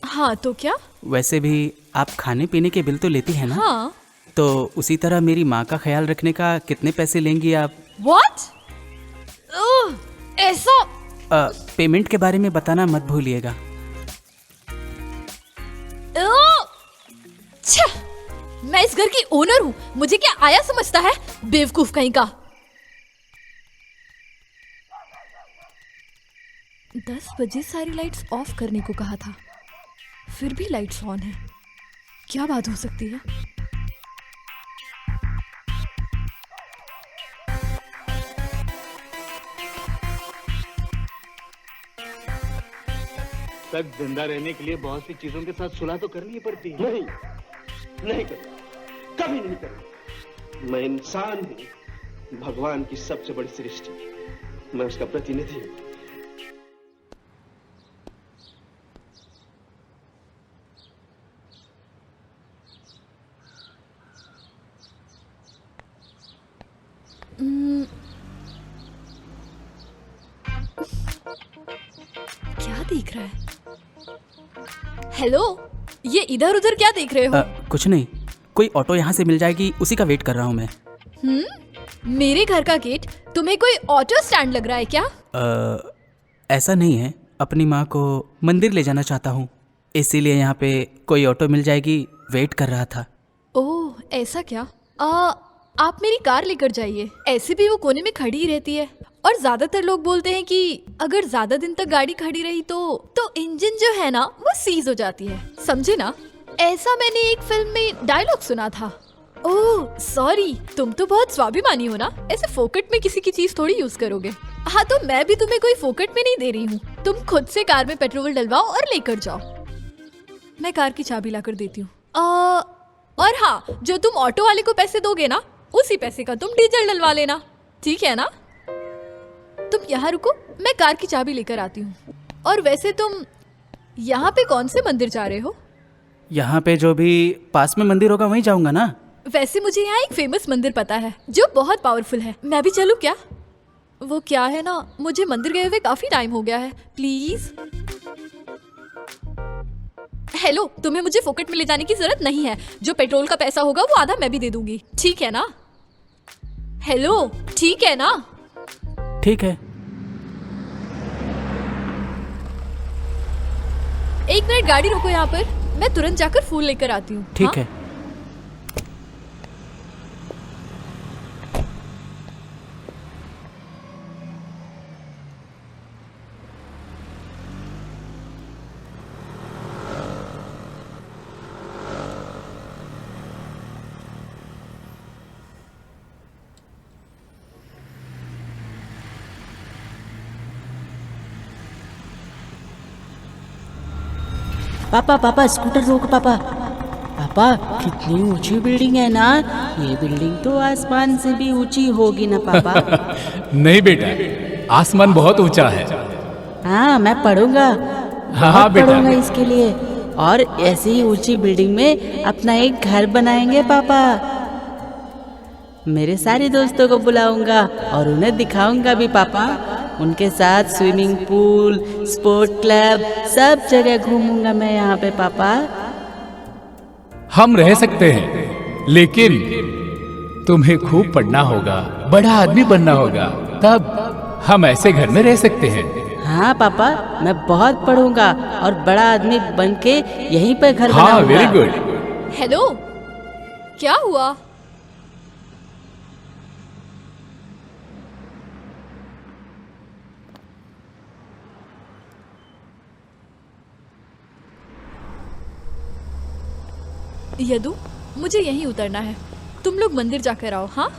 हाँ तो क्या? वैसे भी आप खाने पीने के बिल तो लेती है ना? हाँ। तो उसी तरह मेरी माँ का ख्याल रखने का कितने पैसे लेंगी आप? What? ऐसा? पेमेंट के बारे में बताना मत भूलिएगा। मैं इस घर की ओनर हूँ, मुझे क्या आया समझता है, बेवकूफ कहीं का। 10 बजे सारी लाइट्स ऑफ करने को कहा था, फिर भी लाइट्स ऑन है। क्या बात हो सकती है? तक जिंदा रहने के लिए बहुत सी चीजों के साथ सुलह तो करनी पड़ती है। नहीं करूंगा, कभी नहीं करूंगा। मैं इंसान हूं, भगवान की सबसे बड़ी सृष्टि, मैं उसका प्रतिनिधि हूं। क्या देख रहा है? हेलो, ये इधर उधर क्या देख रहे हो? कुछ नहीं, कोई ऑटो यहाँ से मिल जाएगी, उसी का वेट कर रहा हूँ मैं। मेरे घर का गेट तुम्हें कोई ऑटो स्टैंड लग रहा है क्या? ऐसा नहीं है, अपनी माँ को मंदिर ले जाना चाहता हूँ, इसीलिए यहाँ पे कोई ऑटो मिल जाएगी, वेट कर रहा था। ओह, ऐसा क्या? आप मेरी कार लेकर जाइए, ऐसे भी वो कोने में खड़ी ही रहती है। और ज्यादातर लोग बोलते हैं कि अगर ज्यादा दिन तक गाड़ी खड़ी रही तो इंजन जो है ना वो सीज हो जाती है, समझे ना? ऐसा मैंने एक फिल्म में डायलॉग सुना था। ओह सॉरी, तुम तो बहुत स्वाभिमानी हो ना, ऐसे फोकट में किसी की चीज थोड़ी यूज करोगे। हाँ तो मैं भी तुम्हें कोई फोकट में नहीं दे रही हूँ, तुम खुद से कार में पेट्रोल डलवाओ और लेकर जाओ। मैं कार की चाबी ला कर देती हूँ। और हाँ, जो तुम ऑटो वाले को पैसे दोगे ना, उसी पैसे का तुम डीजल डलवा लेना, ठीक है ना? तुम यहाँ रुको, मैं कार की चाबी लेकर आती हूँ। और वैसे तुम यहाँ पे कौन से मंदिर जा रहे हो? यहाँ पे जो भी पास में मंदिर होगा वहीं जाऊंगा ना। वैसे मुझे यहाँ एक फेमस मंदिर पता है जो बहुत पावरफुल है, मैं भी चलूँ क्या? वो क्या है ना, मुझे मंदिर गए हुए काफी टाइम हो गया है, प्लीज। हेलो, तुम्हें मुझे फोकट में ले जाने की जरूरत नहीं है, जो पेट्रोल का पैसा होगा वो आधा मैं भी दे दूंगी, ठीक है ना? हेलो, ठीक है ना? ठीक है। एक मिनट गाड़ी रोको यहाँ पर, मैं तुरंत जाकर फूल लेकर आती हूँ। ठीक है। पापा पापा स्कूटर रोक पापा। पापा कितनी ऊंची बिल्डिंग है ना, ये बिल्डिंग तो आसमान से भी ऊंची होगी ना पापा? नहीं बेटा, आसमान बहुत ऊंचा है। हाँ मैं पढ़ूंगा, हाँ बेटा, पढ़ूंगा इसके लिए। और ऐसी ही ऊंची बिल्डिंग में अपना एक घर बनाएंगे पापा। मेरे सारे दोस्तों को बुलाऊंगा और उन्हें दिखाऊंगा भी पापा। उनके साथ स्विमिंग पूल, स्पोर्ट क्लब, सब जगह घूमूंगा मैं यहाँ पे पापा। हम रह सकते हैं, लेकिन तुम्हें खूब पढ़ना होगा, बड़ा आदमी बनना होगा, तब हम ऐसे घर में रह सकते हैं। हाँ पापा, मैं बहुत पढ़ूंगा और बड़ा आदमी बन के यहीं पर घर हाँ, बनाऊंगा। Very good. हेलो, क्या हुआ? यदु, मुझे यहीं उतरना है। तुम लोग मंदिर जाकर आओ। हाँ,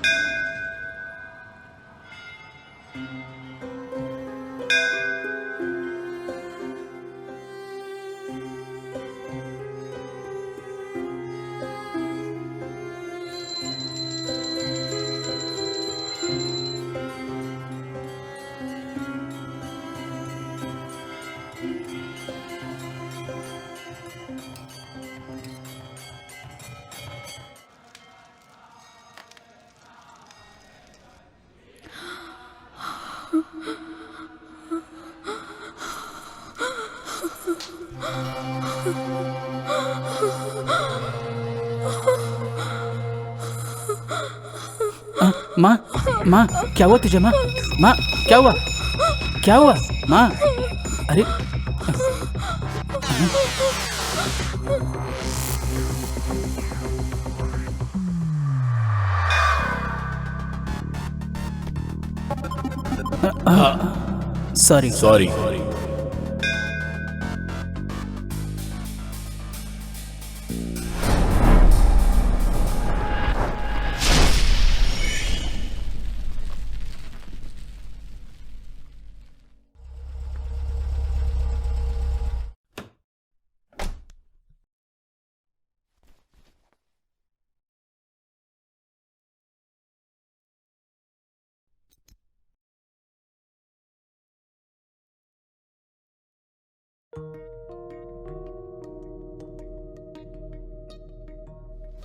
माँ, माँ, क्या हुआ तुझे? माँ, माँ, क्या हुआ? क्या हुआ माँ? अरे सॉरी सॉरी।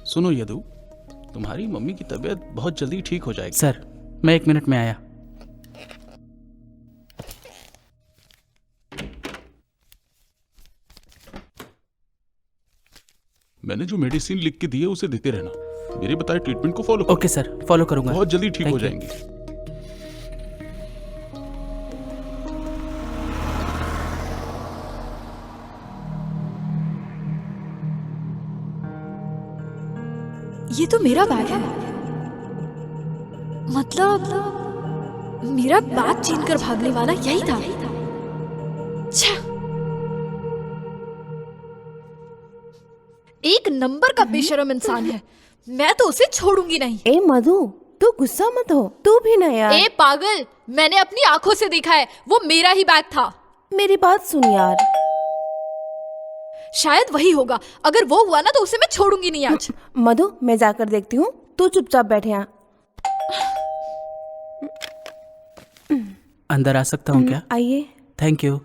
सुनो यदु, तुम्हारी मम्मी की तबीयत बहुत जल्दी ठीक हो जाएगी। सर, मैं 1 मिनट में आया। मैंने जो मेडिसिन लिख के दी है उसे देते रहना। मेरे बताए ट्रीटमेंट को फॉलो करो। ओके सर, फॉलो करूंगा। बहुत जल्दी ठीक Thank हो you. जाएंगी। ये तो मेरा बैग है। मतलब मेरा बैग छीन कर भागने वाला यही था। छः। एक नंबर का बेशरम इंसान है। मैं तो उसे छोड़ूंगी नहीं। ए मधु, तू गुस्सा मत हो, तू भी ना यार। ए पागल, मैंने अपनी आंखों से देखा है, वो मेरा ही बैग था। मेरी बात सुन यार। शायद वही होगा। अगर वो हुआ ना तो उसे मैं छोड़ूंगी नहीं आज। मधु, मैं जाकर देखती हूँ, तू चुपचाप बैठे यहाँ। अंदर आ सकता हूँ क्या? आइए। Thank you.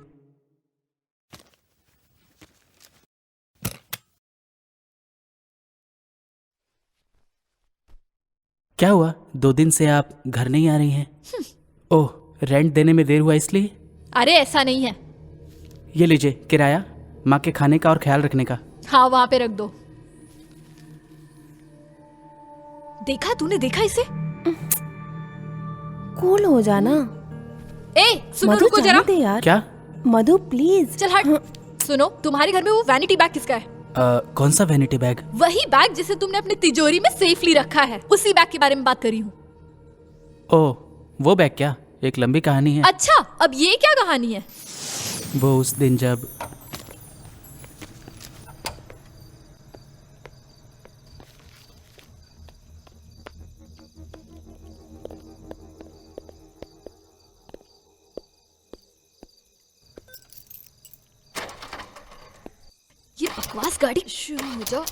क्या हुआ? 2 दिन से आप घर नहीं आ रही हैं? ओह, रेंट देने में देर हुआ इसलिए? अरे ऐसा नहीं है। ये लीजिए किराया, माँ के खाने का और ख्याल रखने का। हाँ, वहां पे रख दो। देखा तूने? देखा इसे? कूल हो जाना। ए सुनो, मधु, रुको जरा। जाने दे यार। क्या? मधु प्लीज। चल हट। सुनो, तुम्हारे घर में वो वैनिटी बैग किसका है? कौन सा वैनिटी बैग? वही बैग जिसे तुमने अपनी तिजोरी में सेफली रखा है। उसी बैग के बारे में बात कर रही हूँ। ओह, वो बैग क्या? एक लंबी कहानी है। अच्छा, अब ये क्या कहानी है? वो उस दिन जब ये बकवास गाड़ी शुरू हो जाओ।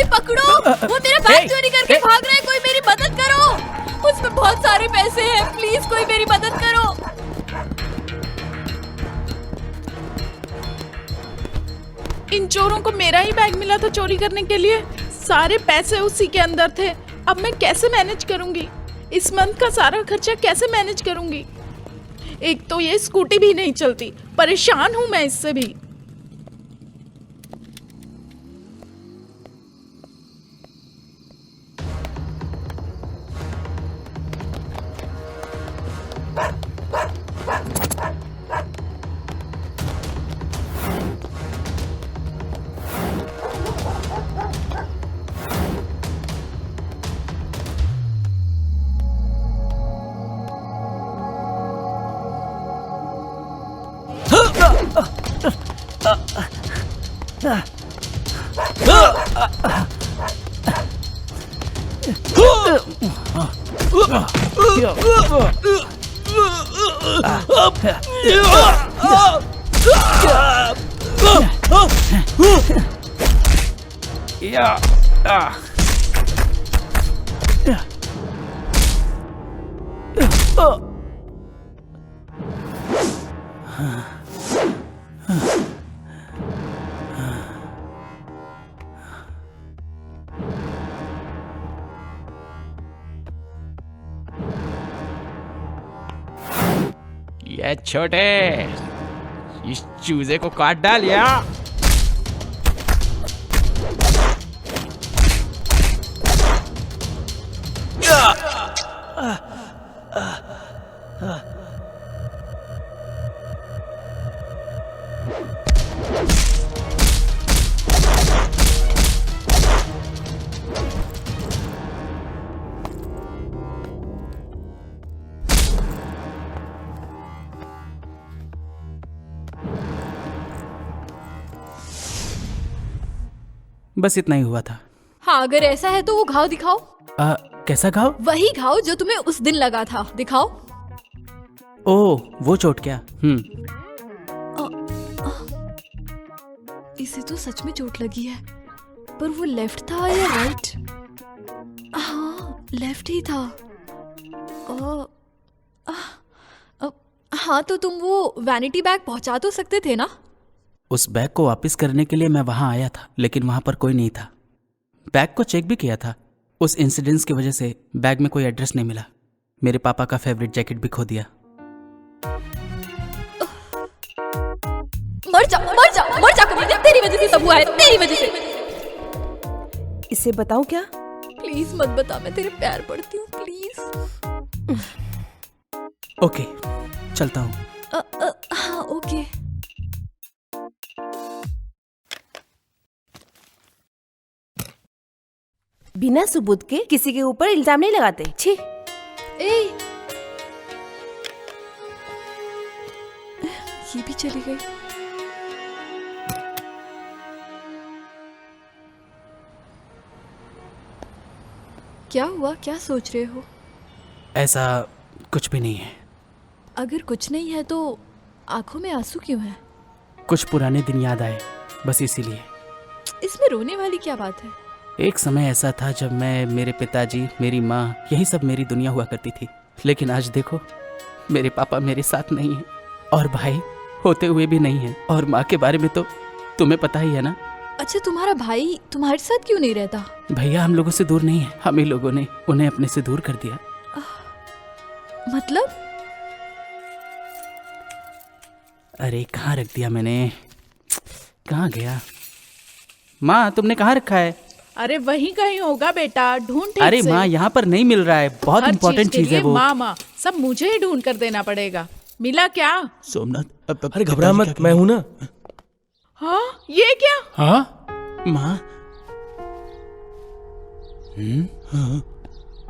कोई पकड़ो, वो मेरा बैग चोरी करके भाग रहा है, कोई मेरी मदद करो। उसमें बहुत सारे पैसे हैं, प्लीज कोई मेरी मदद करो। इन चोरों को मेरा ही बैग मिला था चोरी करने के लिए, सारे पैसे उसी के अंदर थे। अब मैं कैसे मैनेज करूंगी? इस मंथ का सारा खर्चा कैसे मैनेज करूंगी? एक तो ये स्कूटी भी नहीं चलती, परेशान हूं मैं इससे भी। ये छोटे, इस चूजे को काट डाल या। बस इतना ही हुआ था। हाँ, अगर ऐसा है तो वो घाव दिखाओ। कैसा घाव? वही घाव जो तुम्हें उस दिन लगा था, दिखाओ। ओह, वो चोट क्या? इसे तो सच में चोट लगी है, पर वो लेफ्ट था या राइट? हाँ, लेफ्ट ही था। हाँ, तो तुम वो वैनिटी बैग पहुंचा तो सकते थे ना? उस बैग को वापस करने के लिए मैं वहां आया था, लेकिन वहां पर कोई नहीं था। बैग को चेक भी किया था। उस इंसिडेंस की वजह से बैग में कोई एड्रेस नहीं मिला। मेरे पापा का फेवरेट जैकेट भी खो दिया। मर जा कमीने, तेरी वजह से सब हुआ है, तेरी वजह से। इसे बताऊं क्या? प्लीज मत बता, मैं तेरे पैर पड़ती हूँ, प्लीज। ओके, चलता हूँ। हाँ, ओके। बिना सबूत के किसी के ऊपर इल्जाम नहीं लगाते। छी। ये भी चली गई। क्या हुआ? क्या सोच रहे हो? ऐसा कुछ भी नहीं है। अगर कुछ नहीं है तो आंखों में आंसू क्यों है? कुछ पुराने दिन याद आए, बस इसीलिए। इसमें रोने वाली क्या बात है? एक समय ऐसा था जब मैं, मेरे पिताजी, मेरी माँ, यही सब मेरी दुनिया हुआ करती थी। लेकिन आज देखो, मेरे पापा मेरे साथ नहीं हैं और भाई होते हुए भी नहीं है, और माँ के बारे में तो तुम्हें पता ही है ना। अच्छा, तुम्हारा भाई तुम्हारे साथ क्यों नहीं रहता? भैया हम लोगों से दूर नहीं है, हम ही लोगों ने उन्हें अपने से दूर कर दिया। मतलब? अरे कहाँ रख दिया मैंने, कहाँ गया? माँ, तुमने कहाँ रखा है? अरे वहीं कहीं होगा बेटा, ढूंढ ठीक से। अरे माँ, यहाँ पर नहीं मिल रहा है, बहुत इम्पोर्टेंट चीज है वो। माँ, सब मुझे ही ढूंढ कर देना पड़ेगा। मिला क्या? सोमनाथ, अरे घबरा मत, मैं हूं ना। हाँ, ये क्या? हाँ माँ। हाँ,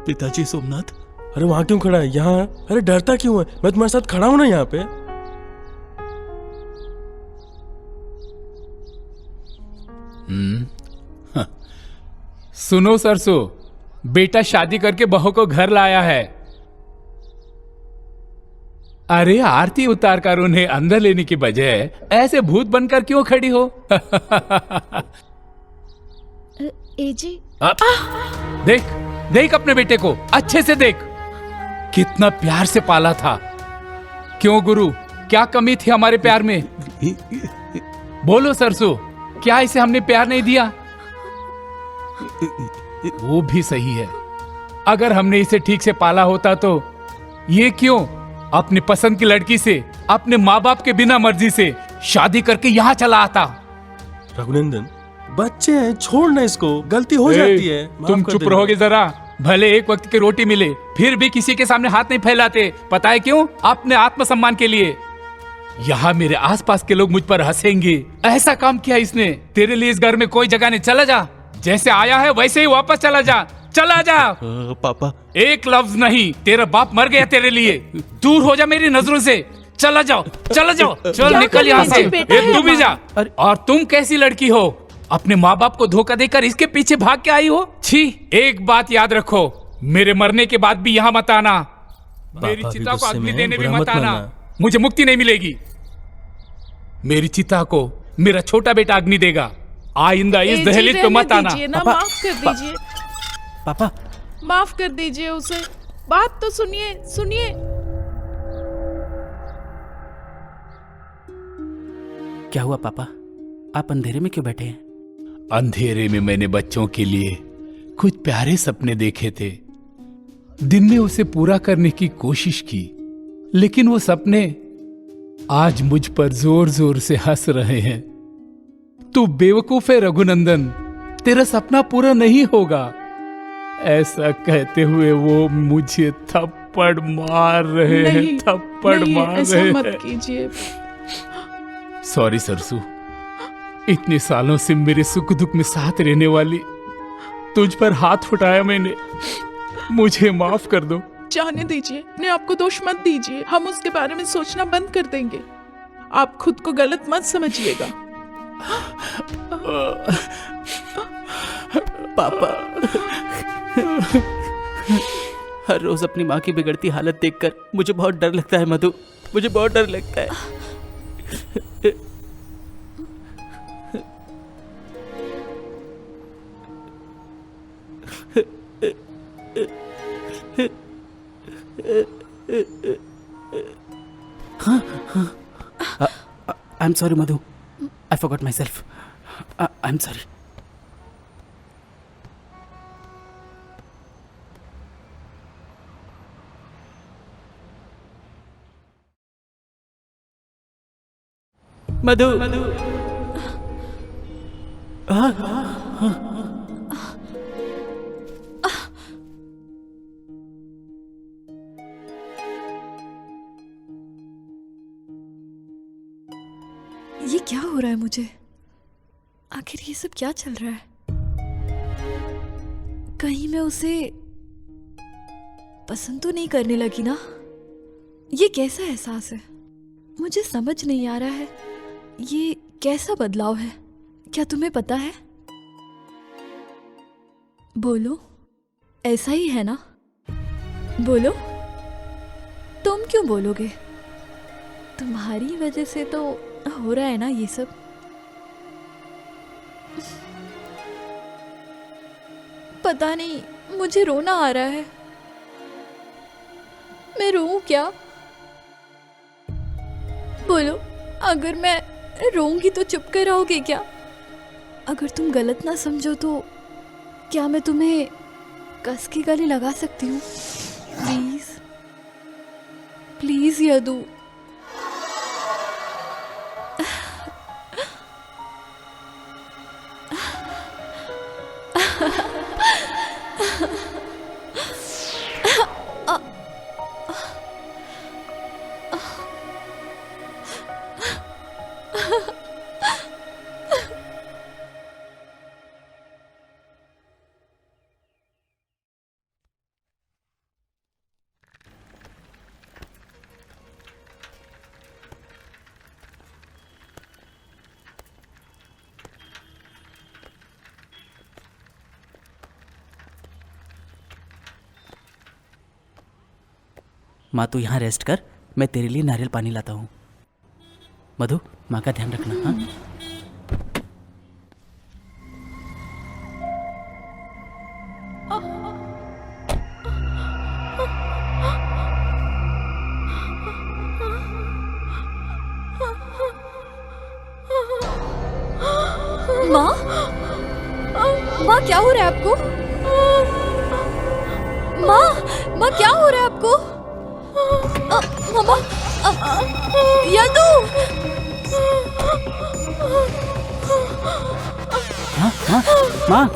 पिताजी सोमनाथ। अरे वहां क्यों खड़ा है? यहाँ। अरे डरता क्यों है? मैं तुम्हारे साथ खड़ा हूं ना यहाँ पे। सुनो सरसो, बेटा शादी करके बहू को घर लाया है। अरे आरती उतार कर उन्हें अंदर लेने की बजाय ऐसे भूत बनकर क्यों खड़ी हो? ए जी देख देख अपने बेटे को अच्छे से देख, कितना प्यार से पाला था। क्यों गुरु, क्या कमी थी हमारे प्यार में? बोलो सरसू, क्या इसे हमने प्यार नहीं दिया? वो भी सही है, अगर हमने इसे ठीक से पाला होता तो ये क्यों अपनी पसंद की लड़की से अपने माँ बाप के बिना मर्जी से शादी करके यहाँ चला आता। रघुनंदन, बच्चे हैं, छोड़ ना इसको, गलती हो जाती है। तुम चुप रहोगे जरा? भले एक वक्त की रोटी मिले फिर भी किसी के सामने हाथ नहीं फैलाते। पता है क्यों? अपने आत्मसम्मान के लिए। यहाँ मेरे आसपास के लोग मुझ पर हंसेंगे। ऐसा काम किया इसने, तेरे लिए इस घर में कोई जगह नहीं। चला जा, जैसे आया है वैसे ही वापस चला जा, चला जा। पापा, एक लफ्ज नहीं, तेरा बाप मर गया तेरे लिए। दूर हो जा मेरी नजरों से, चला जाओ, चला जाओ, चल निकल यहाँ से। तू भी जा। और तुम कैसी लड़की हो, अपने माँ बाप को धोखा देकर इसके पीछे भाग के आई हो? छी, एक बात याद रखो, मेरे मरने के बाद भी यहाँ मत आना। मेरी चिता को अग्नि देने भी मत आना, मुझे मुक्ति नहीं मिलेगी। मेरी चिता को मेरा छोटा बेटा अग्नि देगा। आइंदा इस दहलीज पे मत आना। माफ कर दीजिए पापा, माफ कर दीजिए उसे। बात तो सुनिए सुनिए। क्या हुआ पापा, आप अंधेरे में क्यों बैठे हैं? अंधेरे में मैंने बच्चों के लिए कुछ प्यारे सपने देखे थे। दिन में उसे पूरा करने की कोशिश की, लेकिन वो सपने आज मुझ पर जोर जोर से हंस रहे हैं। तू बेवकूफ है रघुनंदन, तेरा सपना पूरा नहीं होगा। ऐसा कहते हुए वो मुझे थप्पड़ मार रहे हैं, थप्पड़ मार रहे हैं। मत कीजिए। सॉरी सरसू, इतने सालों से मेरे सुख दुख में साथ रहने वाली तुझ पर हाथ उठाया मैंने, मुझे माफ कर दो। जाने दीजिए, अपने आप को दोष मत दीजिए। हम उसके बारे में सोचना बंद कर देंगे। आप खुद को गलत मत समझिएगा। पापा, हर रोज अपनी माँ की बिगड़ती हालत देखकर मुझे बहुत डर लगता है मधु, मुझे बहुत डर लगता है। I'm sorry Madhu, I forgot myself. I'm sorry. मधु, ये क्या हो रहा है मुझे? आखिर ये सब क्या चल रहा है? कहीं मैं उसे पसंद तो नहीं करने लगी ना? ये कैसा एहसास है, मुझे समझ नहीं आ रहा है। ये कैसा बदलाव है, क्या तुम्हें पता है? बोलो, ऐसा ही है ना? बोलो, तुम क्यों बोलोगे? तुम्हारी वजह से तो हो रहा है ना ये सब। पता नहीं, मुझे रोना आ रहा है। मैं रोऊं क्या? बोलो, अगर मैं रोऊंगी तो चुप कर रहोगे क्या? अगर तुम गलत ना समझो तो क्या मैं तुम्हें कस के गले लगा सकती हूँ? Please please Yadu. माँ तू यहाँ रेस्ट कर, मैं तेरे लिए नारियल पानी लाता हूँ। मधु, माँ का ध्यान रखना। हाँ माँ, माँ क्या हो रहा है आपको? माँ क्या हो रहा है आपको? मामा, यदु! हाँ हाँ माँ,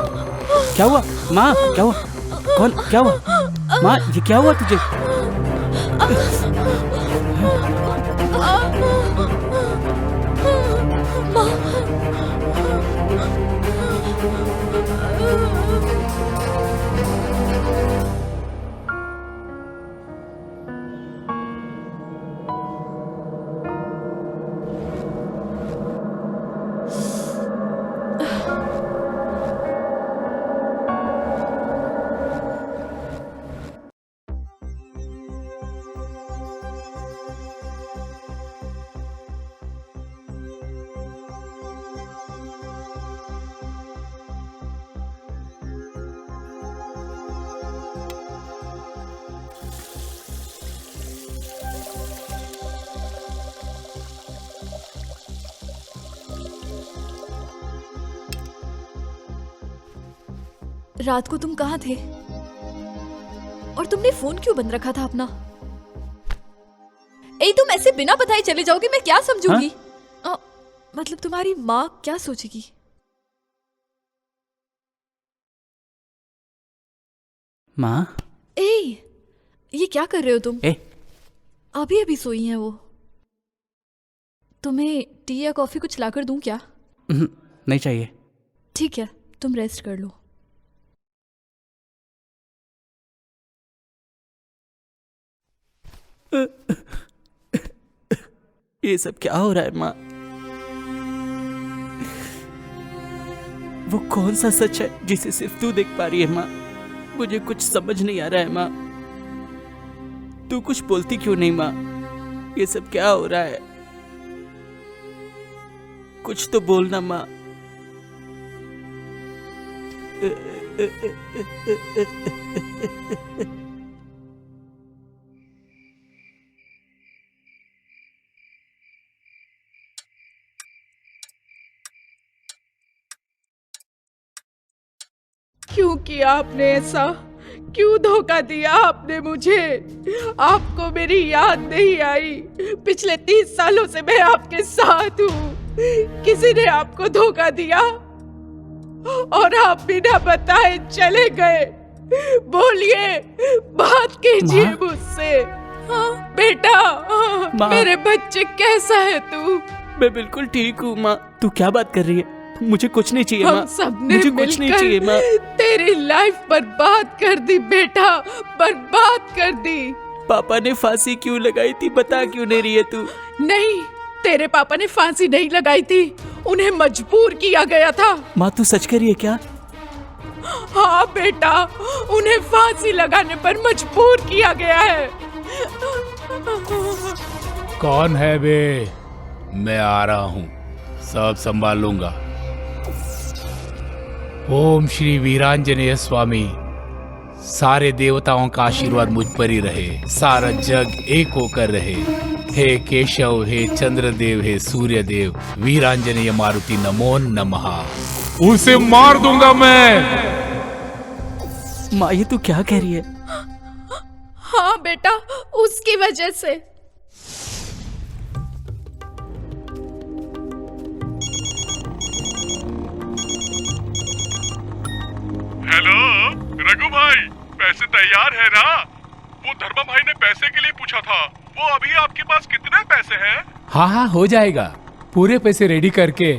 क्या हुआ? माँ क्या हुआ? कौन? क्या हुआ? माँ ये क्या हुआ तुझे? रात को तुम कहाँ थे? और तुमने फोन क्यों बंद रखा था अपना? तुम ऐसे बिना बताए चले जाओगे, मैं क्या समझूंगी? मतलब तुम्हारी माँ क्या सोचेगी? माँ, ये क्या कर रहे हो तुम? अभी अभी सोई हैं वो। तुम्हें टी या कॉफी कुछ लाकर दूं क्या? नहीं चाहिए। ठीक है, तुम रेस्ट कर लो। ये सब क्या हो रहा है माँ? वो कौन सा सच है जिसे सिर्फ तू देख पा रही है माँ? मुझे कुछ समझ नहीं आ रहा है माँ। तू कुछ बोलती क्यों नहीं माँ? ये सब क्या हो रहा है? कुछ तो बोलना माँ। क्यों किया आपने ऐसा? क्यों धोखा दिया आपने मुझे? आपको मेरी याद नहीं आई? पिछले 30 सालों से मैं आपके साथ हूँ। किसी ने आपको धोखा दिया और आप बिना बताए चले गए। बोलिए, बात कीजिए मुझसे। बेटा, मेरे बच्चे, कैसा है तू? मैं बिल्कुल ठीक हूँ माँ। तू क्या बात कर रही है? मुझे कुछ नहीं चाहिए माँ। सबने मुझे कुछ नहीं चाहिए माँ। तेरी लाइफ बर्बाद कर दी बेटा, बर्बाद कर दी। पापा ने फांसी क्यों लगाई थी? बता क्यों नहीं रही है तू? नहीं, तेरे पापा ने फांसी नहीं लगाई थी, उन्हें मजबूर किया गया था। माँ तू सच कह रही है क्या? हाँ बेटा, उन्हें फांसी लगाने पर मजबूर किया गया है। कौन है बे? मैं आ रहा हूँ, सब संभालूंगा। ओम श्री वीरांजनेय स्वामी। सारे देवताओं का आशीर्वाद मुझ पर ही रहे, सारा जग एक होकर रहे। हे केशव, हे चंद्रदेव, हे सूर्यदेव, वीरांजनेय मारुति नमो नमः। उसे मार दूंगा मैं। माँ ये तू क्या कह रही है? हाँ बेटा, उसकी वजह से। हेलो रघु भाई, पैसे तैयार है ना? वो धर्मा भाई ने पैसे के लिए पूछा था। वो अभी आपके पास कितने पैसे हैं? हाँ हो जाएगा। पूरे पैसे रेडी करके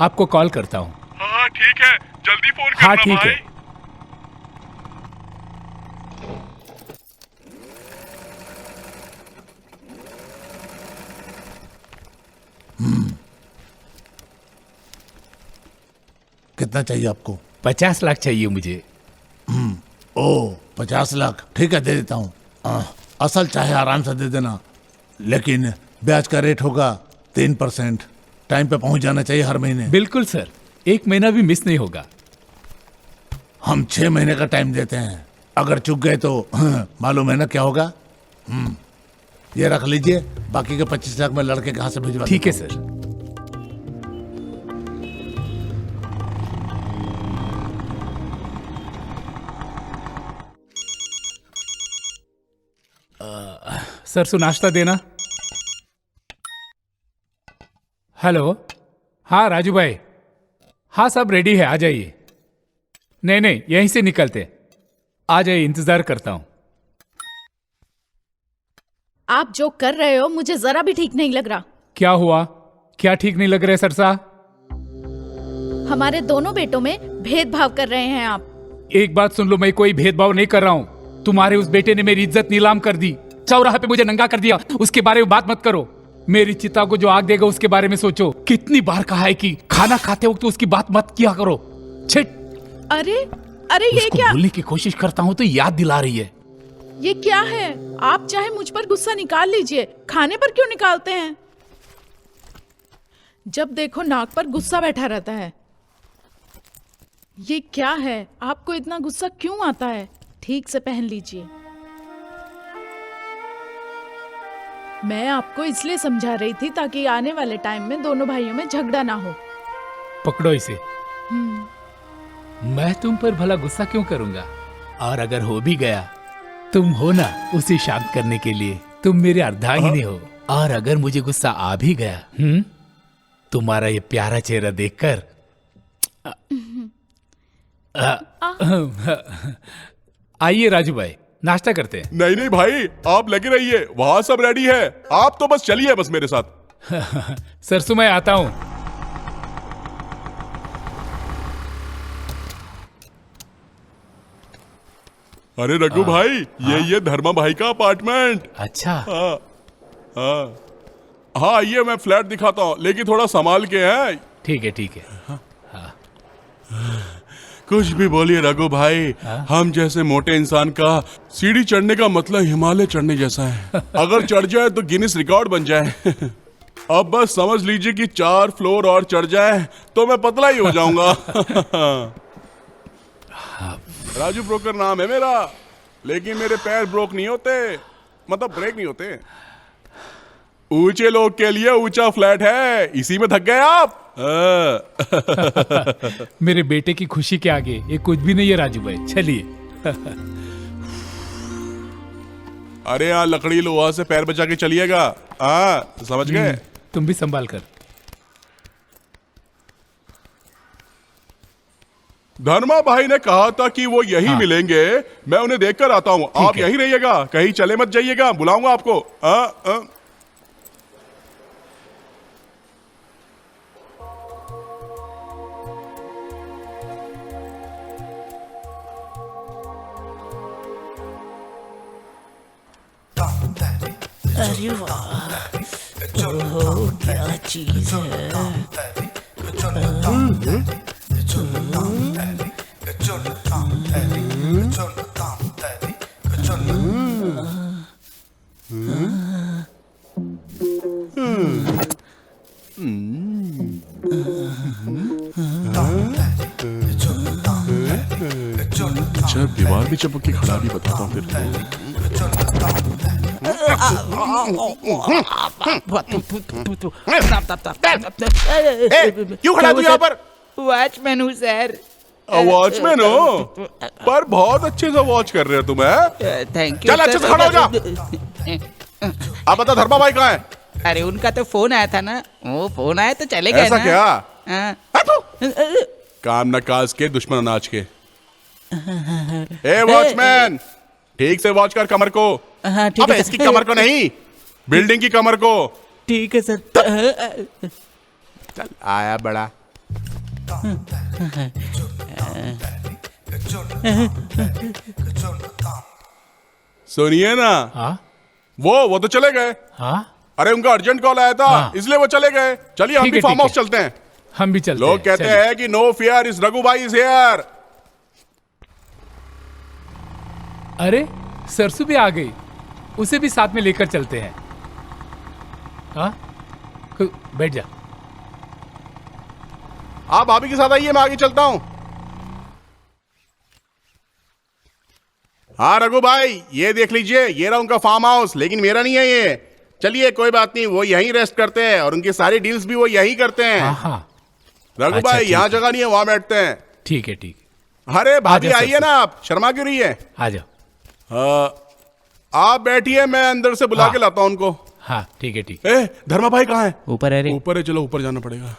आपको कॉल करता हूँ। हाँ ठीक है, जल्दी फोन करना हाँ ठीक भाई। है। कितना चाहिए आपको? 50 लाख चाहिए मुझे। ओ 50 लाख, ठीक है दे देता हूँ। असल चाहे आराम से दे देना, लेकिन ब्याज का रेट होगा 3%। टाइम पे पहुंच जाना चाहिए हर महीने। बिल्कुल सर, 1 महीना भी मिस नहीं होगा। हम 6 महीने का टाइम देते हैं, अगर चूक गए तो मालूम है ना क्या होगा। ये रख लीजिए, बाकी के 25 लाख मैं लड़के कहाँ से भिजवा। ठीक है सर। सरसों नाश्ता देना। हेलो, हाँ राजू भाई, हाँ सब रेडी है, आ जाइए। नहीं यहीं से निकलते, आ जाइए, इंतजार करता हूं। आप जो कर रहे हो मुझे जरा भी ठीक नहीं लग रहा। क्या हुआ? क्या ठीक नहीं लग रहा है सरसा? हमारे दोनों बेटों में भेदभाव कर रहे हैं आप। एक बात सुन लो, मैं कोई भेदभाव नहीं कर रहा हूँ। तुम्हारे उस बेटे ने मेरी इज्जत नीलाम कर दी, चौराहे पे मुझे नंगा कर दिया। उसके बारे में बात मत करो। मेरी चिता को जो आग देगा उसके बारे में सोचो। कितनी बार कहा है कि खाना खाते वक्त उसकी बात मत किया करो। छिट। अरे ये उसको क्या? भूलने की कोशिश करता हूँ तो याद दिला रही है। ये क्या है? आप चाहे मुझ पर गुस्सा निकाल लीजिए, खाने पर क्यों निकालते हैं? जब देखो नाक पर गुस्सा बैठा रहता है। ये क्या है? आपको इतना गुस्सा क्यों आता है? ठीक से पहन लीजिए। मैं आपको इसलिए समझा रही थी ताकि आने वाले टाइम में दोनों भाइयों में झगड़ा ना हो। पकड़ो इसे। मैं तुम पर भला गुस्सा क्यों करूंगा? और अगर हो भी गया, तुम हो ना उसे शांत करने के लिए। तुम मेरे अर्धांगिनी हो। और अगर मुझे गुस्सा आ भी गया, तुम्हारा ये प्यारा चेहरा देखकर आइए राजू भाई, नाश्ता करते हैं। नहीं भाई, आप लगे रहिए, वहां सब रेडी है, आप तो बस चलिए बस मेरे साथ। सरसों मैं आता हूं। अरे रघु भाई, ये धर्मा भाई का अपार्टमेंट। अच्छा। हाँ आइए, मैं फ्लैट दिखाता हूँ, लेकिन थोड़ा संभाल के है। ठीक है। कुछ भी बोलिए रघु भाई, हम जैसे मोटे इंसान का सीढ़ी चढ़ने का मतलब हिमालय चढ़ने जैसा है। अगर चढ़ जाए तो गिनीज रिकॉर्ड बन जाए। अब बस समझ लीजिए कि 4 फ्लोर और चढ़ जाए तो मैं पतला ही हो जाऊंगा। राजू ब्रोकर नाम है मेरा, लेकिन मेरे पैर ब्रोक नहीं होते, मतलब ब्रेक नहीं होते। ऊंचे लोग के लिए ऊंचा फ्लैट है, इसी में थक गए आप। मेरे बेटे की खुशी के आगे ये कुछ भी नहीं है राजू भाई, चलिए। अरे यहाँ लकड़ी लोहा से पैर बचा के चलिएगा। समझ गए? तुम भी संभाल कर। धर्मा भाई ने कहा था कि वो यही मिलेंगे, मैं उन्हें देखकर आता हूँ। आप यही रहिएगा, कहीं चले मत जाइएगा, बुलाऊंगा आपको। अरे वाह, ओह क्या चीज है। अच्छा, दीवार भी चपक के खड़ा भी बताता हूँ फिर। क्यों खड़ा तू यहाँ पर? वॉचमैन हूँ सर। वॉचमैन हो? पर बहुत अच्छे से वॉच कर रहे हो तुम। Thank you. चल अच्छे से खड़ा हो जा। आप बता धर्मा भाई कहाँ है? अरे उनका तो फोन आया था ना, वो फोन आया तो चले गए। ऐसा क्या? हाँ। काम न काज के, दुश्मन अनाज के। ए वॉचमैन, ठीक से वॉच कर कमर को। हाँ ठीक है। इसकी कमर को नहीं, बिल्डिंग की कमर को। ठीक है सर। चल आया बड़ा। सुनिए ना। हाँ? वो तो चले गए। हाँ? अरे उनका अर्जेंट कॉल आया था, इसलिए वो चले गए। चलिए हम भी फार्म हाउस चलते हैं। हम भी चलते लोग कहते हैं कि नो फियर इज रघु भाई इज हियर। अरे सरसू भी आ गई, उसे भी साथ में लेकर चलते हैं। हाँ, बैठ जा। आप भाभी के साथ आइए, मैं आगे चलता हूं। हाँ रघु भाई, ये देख लीजिए, ये रहा उनका फार्म हाउस, लेकिन मेरा नहीं है ये। चलिए कोई बात नहीं, वो यहीं रेस्ट करते हैं और उनकी सारी डील्स भी वो यहीं करते हैं। रघु अच्छा, भाई यहाँ जगह नहीं है, वहां बैठते हैं। ठीक है ठीक। अरे भाभी आइए ना, आप शर्मा क्यों रही है? आ जाओ। आप बैठिए, मैं अंदर से बुला के लाता हूँ उनको। हाँ ठीक है ठीक है। धर्मा भाई कहाँ है? ऊपर है रे। ऊपर है, चलो ऊपर जाना पड़ेगा।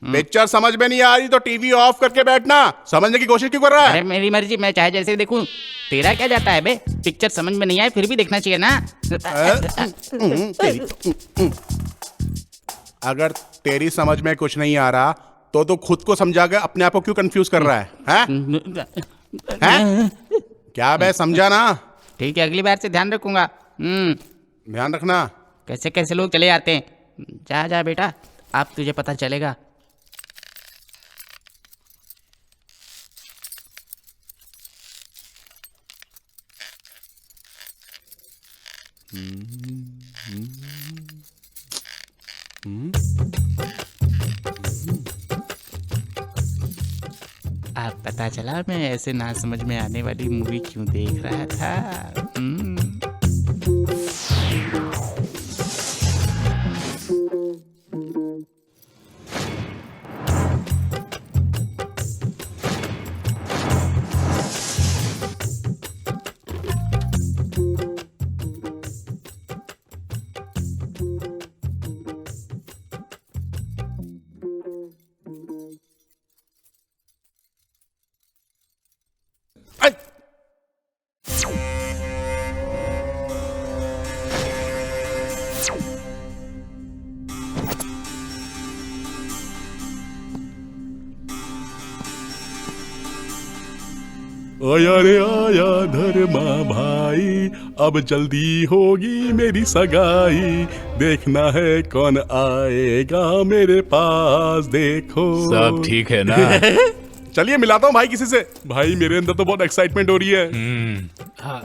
पिक्चर समझ में नहीं आ रही तो टीवी ऑफ करके बैठना। समझने की कोशिश क्यों कर रहा है? अरे मेरी मर्जी, मैं चाहे जैसे देखूं। तेरा क्या जाता है बे? पिक्चर समझ में नहीं आए फिर भी देखना चाहिए ना। अगर तेरी समझ में कुछ नहीं आ रहा तो खुद को समझा के अपने आप को क्यों कंफ्यूज कर रहा है? हैं? क्या बे, समझा ना? ठीक है, अगली बार से ध्यान रखूंगा। ध्यान रखना। कैसे कैसे लोग चले आते हैं। जा जा बेटा, अब तुझे पता चलेगा। अब पता चला मैं ऐसे ना समझ में आने वाली मूवी क्यों देख रहा था। आया रे आया धर्मा भाई, अब जल्दी होगी मेरी सगाई। देखना है कौन आएगा मेरे पास, देखो। सब ठीक है ना? चलिए मिलाता हूँ भाई किसी से। भाई मेरे अंदर तो बहुत एक्साइटमेंट हो रही है।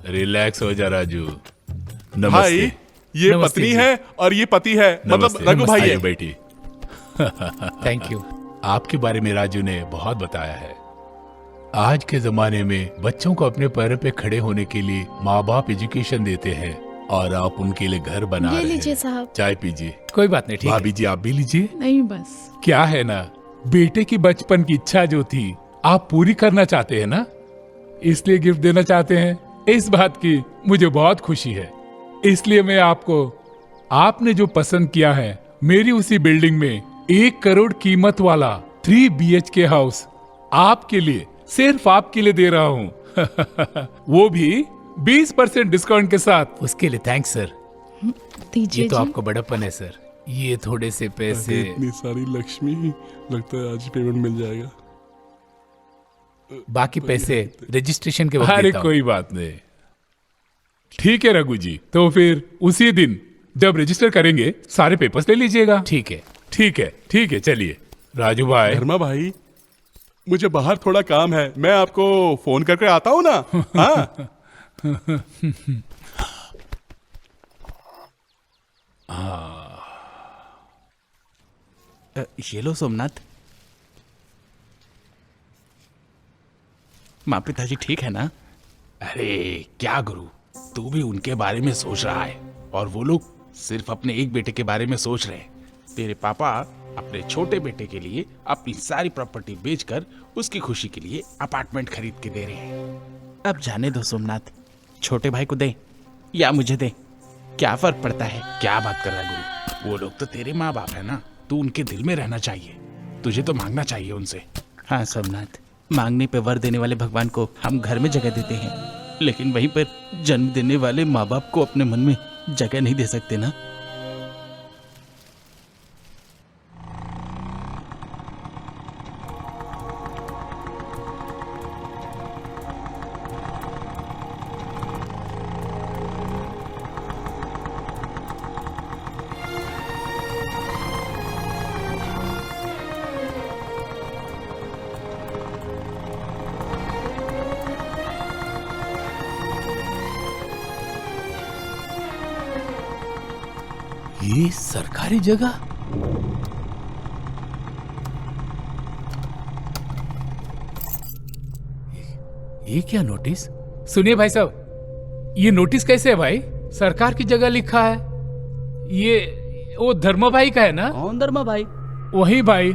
रिलैक्स हो जा राजू। नमस्ते। भाई ये नमस्ते पत्नी जी। है और ये पति है, मतलब रघु भाई है। बेटी थैंक यू। आपके बारे में राजू ने बहुत बताया है। आज के जमाने में बच्चों को अपने पैरों पे खड़े होने के लिए माँ बाप एजुकेशन देते हैं और आप उनके लिए घर बना रहे हैं। लीजिए साहब। चाय पीजिए। कोई बात नहीं, ठीक है। भाभी जी आप भी लीजिए। नहीं बस। क्या है ना, बेटे की बचपन की इच्छा जो थी आप पूरी करना चाहते हैं ना, इसलिए गिफ्ट देना चाहते हैं। इस बात की मुझे बहुत खुशी है। इसलिए मैं आपको, आपने जो पसंद किया है, मेरी उसी बिल्डिंग में 1 करोड़ कीमत वाला 3 BHK हाउस आपके लिए, सिर्फ आपके लिए दे रहा हूँ। वो भी 20% डिस्काउंट के साथ। उसके लिए थैंक्स सर। दीजिए ये तो जी। आपको बड़प्पन है सर। ये थोड़े से पैसे। इतनी सारी लक्ष्मी, लगता है आज पेमेंट मिल जाएगा। बाकी पैसे रजिस्ट्रेशन के वक्त देता हूं। अरे कोई बात नहीं। ठीक है रघु जी, तो फिर उसी दिन जब रजिस्टर करेंगे सारे पेपर्स ले लीजिएगा। ठीक है ठीक है ठीक है। चलिए राजू भाई। धर्मा भाई, मुझे बाहर थोड़ा काम है, मैं आपको फोन करके आता हूँ ना। हाँ? ये लो सोमनाथ। माँ पिताजी ठीक है ना? अरे क्या गुरु, तू भी उनके बारे में सोच रहा है और वो लोग सिर्फ अपने एक बेटे के बारे में सोच रहे हैं। तेरे पापा अपने छोटे बेटे के लिए अपनी सारी प्रॉपर्टी बेचकर उसकी खुशी के लिए अपार्टमेंट खरीद के दे रहे हैं। अब जाने दो सोमनाथ, छोटे भाई को दे या मुझे दे, क्या फर्क पड़ता है? क्या बात कर रहा है गुरु? वो लोग तो तेरे माँ बाप है ना, तू उनके दिल में रहना चाहिए। तुझे तो मांगना चाहिए उनसे। हाँ सोमनाथ, मांगने पे वर देने वाले भगवान को हम घर में जगह देते हैं, लेकिन वहीं पर जन्म देने वाले माँ बाप को अपने मन में जगह नहीं दे सकते ना। ये सरकारी जगह? ये क्या नोटिस? सुनिए भाई साहब, ये नोटिस कैसे है भाई? सरकार की जगह लिखा है ये वो धर्मा भाई का है ना? कौन धर्मा भाई? वही भाई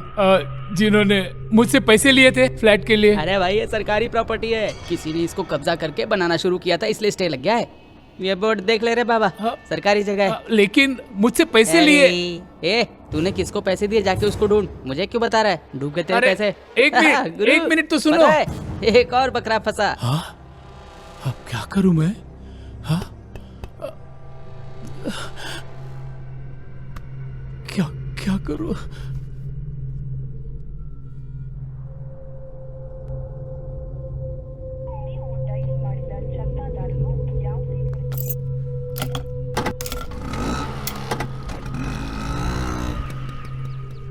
जिन्होंने मुझसे पैसे लिए थे फ्लैट के लिए। अरे भाई ये सरकारी प्रॉपर्टी है, किसी ने इसको कब्जा करके बनाना शुरू किया था, इसलिए स्टे लग गया है। ये बोर्ड देख ले रे बाबा, सरकारी जगह है। लेकिन मुझसे पैसे लिए। ए तूने किसको पैसे दिए जाके उसको ढूंढ, मुझे क्यों बता रहा है? डूब गए तेरे पैसे। एक मिनट तो सुनो। एक और बकरा फंसा। अब क्या करूं मैं? क्या करूं?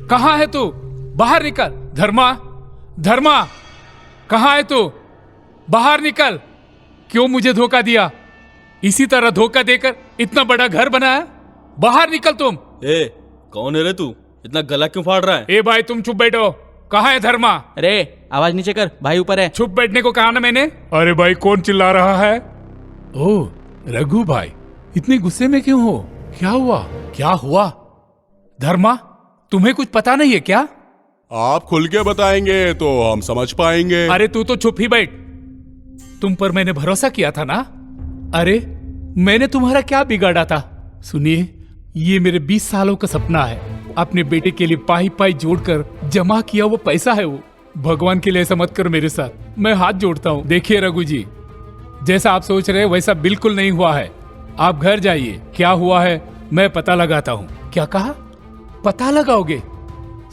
कहाँ है तू? बाहर निकल। धर्मा, धर्मा, कहाँ है तू? बाहर निकल। क्यों मुझे धोखा दिया? इसी तरह धोखा देकर इतना बड़ा घर बनाया। बाहर निकल तुम। ए कौन है रे तू? इतना गला क्यों फाड़ रहा है? ए भाई तुम चुप बैठो। कहाँ है धर्मा? अरे आवाज नीचे कर, भाई ऊपर है। चुप बैठने को कहा ना मैंने। अरे भाई कौन चिल्ला रहा है? ओ रघु भाई, इतने गुस्से में क्यों हो? क्या हुआ? क्या हुआ? धर्मा तुम्हें कुछ पता नहीं है क्या? आप खुल के बताएंगे तो हम समझ पाएंगे। अरे तू तो चुप ही बैठ। तुम पर मैंने भरोसा किया था ना। अरे मैंने तुम्हारा क्या बिगाड़ा था? सुनिए, ये मेरे 20 सालों का सपना है। अपने बेटे के लिए पाई पाई जोड़कर जमा किया वो पैसा है वो। भगवान के लिए ऐसा मत कर मेरे साथ, मैं हाथ जोड़ता हूँ। देखिए रघु जी, जैसा आप सोच रहे हैं वैसा बिल्कुल नहीं हुआ है। आप घर जाइए, क्या हुआ है मैं पता लगाता हूँ। क्या कहा? पता लगाओगे?